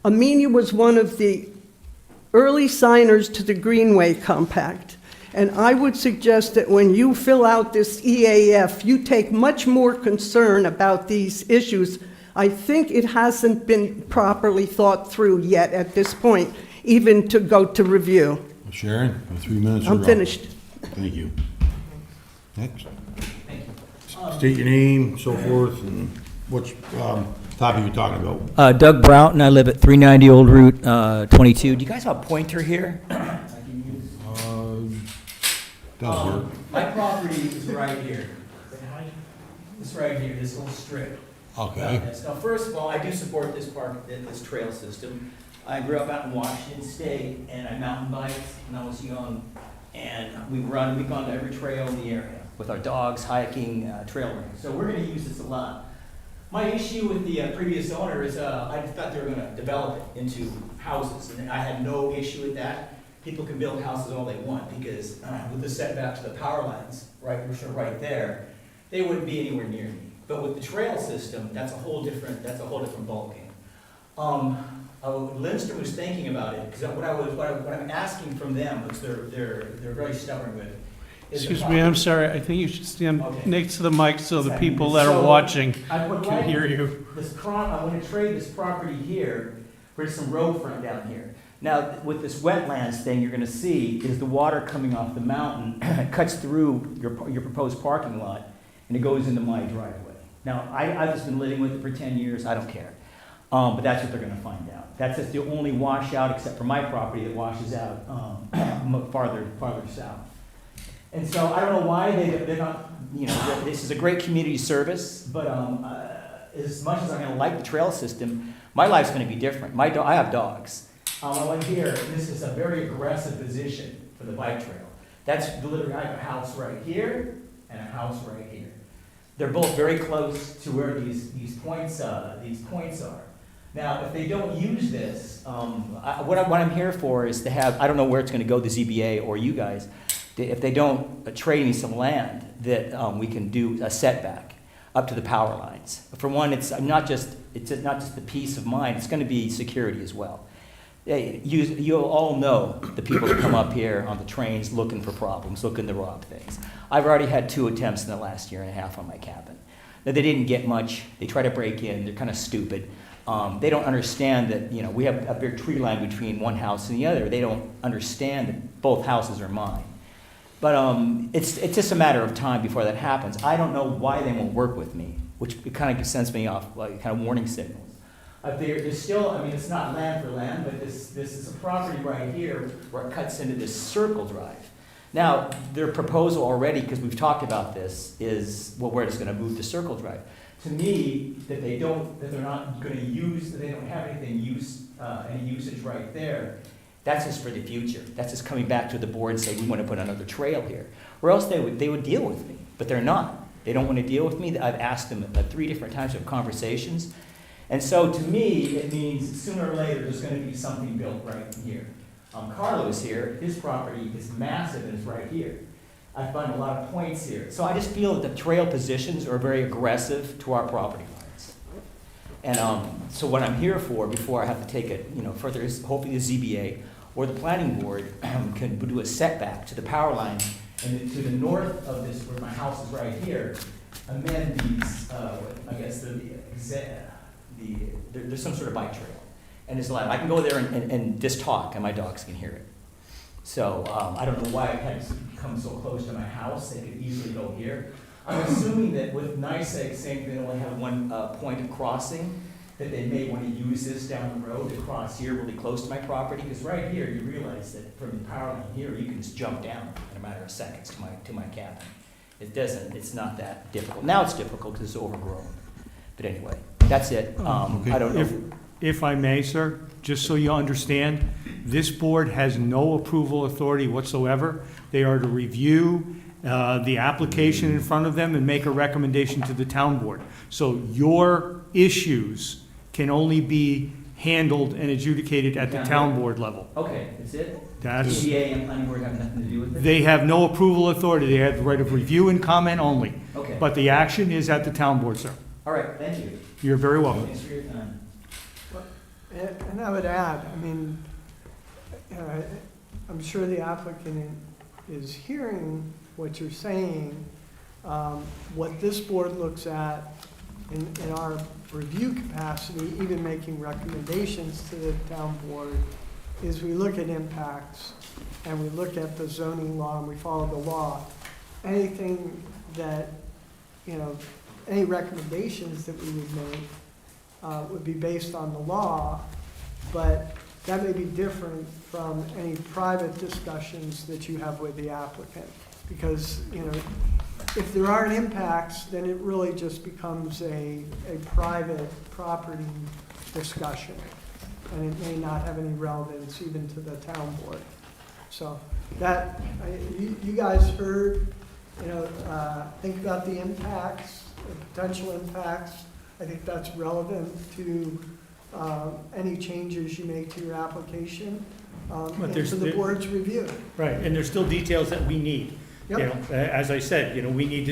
Amenia was one of the early signers to the Greenway Compact. And I would suggest that when you fill out this EAF, you take much more concern about these issues. I think it hasn't been properly thought through yet at this point, even to go to review. Sharon, 3 minutes. I'm finished. Thank you. Next. State your name, so forth, and which topic you're talking about. Doug Broughton, I live at 390 Old Route 22. Do you guys have a pointer here? My property is right here. This right here, this little strip. Okay. Now, first of all, I do support this this trail system. I grew up out in Washington State, and I mountain biked when I was young, and we've gone to every trail in the area with our dogs, hiking, trail running. So we're going to use this a lot. My issue with the previous owner is I thought they were going to develop it into houses, and I had no issue with that. People can build houses all they want because with the setback to the power lines, right, which are right there, they wouldn't be anywhere near me. But with the trail system, that's a whole different ballgame. Lindstrom was thinking about it because what I'm asking from them, which they're very stubborn with. Excuse me, I'm sorry. I think you should stand next to the mic so the people that are watching can hear you. I want to trade this property here for some road front down here. Now, with this wetlands thing, you're going to see is the water coming off the mountain cuts through your proposed parking lot, and it goes into my driveway. Now, I've just been living with it for 10 years. I don't care. But that's what they're going to find out. That's just the only washout, except for my property, that washes out farther south. And so I don't know why they're not, this is a great community service, but as much as I'm going to like the trail system, my life's going to be different. I have dogs. I went here, this is a very aggressive position for the bike trail. That's literally, I have a house right here and a house right here. They're both very close to where these points are. Now, if they don't use this, what I'm here for is to have, I don't know where it's going to go, the ZBA or you guys, if they don't trade me some land, that we can do a setback up to the power lines. For one, it's not just the peace of mind, it's going to be security as well. You'll all know the people that come up here on the trains looking for problems, looking to rob things. I've already had 2 attempts in the last year and a half on my cabin. Now, they didn't get much. They try to break in. They're kind of stupid. They don't understand that, we have a big tree line between one house and the other. They don't understand that both houses are mine. But it's just a matter of time before that happens. I don't know why they won't work with me, which kind of sends me off like kind of warning signals. There's still, it's not land for land, but this is a property right here where it cuts into this circle drive. Now, their proposal already, because we've talked about this, is, well, where it's going to move the circle drive. to me, that they're not gonna use, that they don't have any usage right there, that's just for the future. That's just coming back to the board and saying, we want to put another trail here. Or else they would deal with me, but they're not. They don't want to deal with me. I've asked them 3 different times of conversations. And so to me, it means sooner or later, there's going to be something built right here. Carlos here, his property is massive and it's right here. I find a lot of points here. So I just feel that the trail positions are very aggressive to our property lines. And so what I'm here for, before I have to take it further, is hopefully the ZBA or the planning board can do a setback to the power line, and to the north of this, where my house is right here, amend these, I guess, there's some sort of bike trail. And there's a lot, I can go there and just talk, and my dogs can hear it. So I don't know why it had to come so close to my house. They could easily go here. I'm assuming that with NYSEG saying they only have one point of crossing, that they may want to use this down the road to cross here really close to my property. Because right here, you realize that from the power line here, you can just jump down in a matter of seconds to my cabin. It's not that difficult. Now it's difficult because it's overgrown. But anyway, that's it. I don't know. If I may, sir, just so you understand, this board has no approval authority whatsoever. They are to review the application in front of them and make a recommendation to the town board. So your issues can only be handled and adjudicated at the town board level. Okay, that's it? That's- ZBA and planning board have nothing to do with it? They have no approval authority. They have the right of review and comment only. Okay. But the action is at the town board, sir. All right, thank you. You're very welcome. Thanks for your time. And I would add, I mean, I'm sure the applicant is hearing what you're saying. What this board looks at in our review capacity, even making recommendations to the town board, is we look at impacts and we look at the zoning law and we follow the law. Anything that, any recommendations that we would make would be based on the law, but that may be different from any private discussions that you have with the applicant. Because, if there aren't impacts, then it really just becomes a private property discussion. And it may not have any relevance even to the town board. So that, you guys heard, think about the impacts, the potential impacts. I think that's relevant to any changes you make to your application and to the board's review. Right, and there's still details that we need. Yep. As I said, we need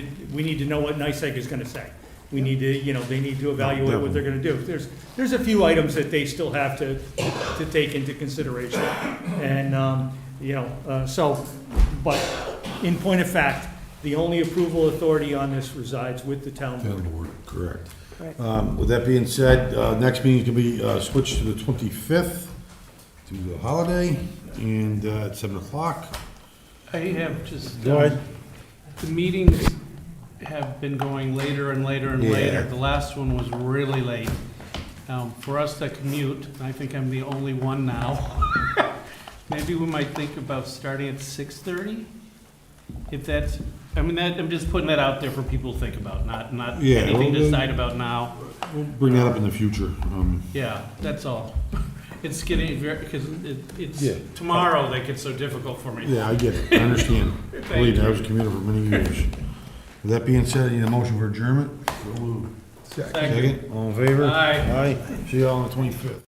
to know what NYSEG is going to say. We need to, they need to evaluate what they're going to do. There's a few items that they still have to take into consideration, and but in point of fact, the only approval authority on this resides with the town board. Correct. Right. With that being said, next meeting can be switched to the 25th, to the holiday, and at 7 o'clock. I have just, Go ahead. the meetings have been going later and later and Yeah. later. The last one was really late. For us that commute, I think I'm the only one now. Maybe we might think about starting at 6:30? If that's, I'm just putting that out there for people to think about, not Yeah, anything to well, decide about now. We'll bring that up in the future. Yeah, that's all. It's getting very, because it's, Yeah. tomorrow that gets so difficult for me. Yeah, I get it. I understand. Thank Believe me, I you. was a commuter for many years. With that being said, I need a motion for adjournment. Second. Second, all in favor? Aye. Aye. See you all on the 25th.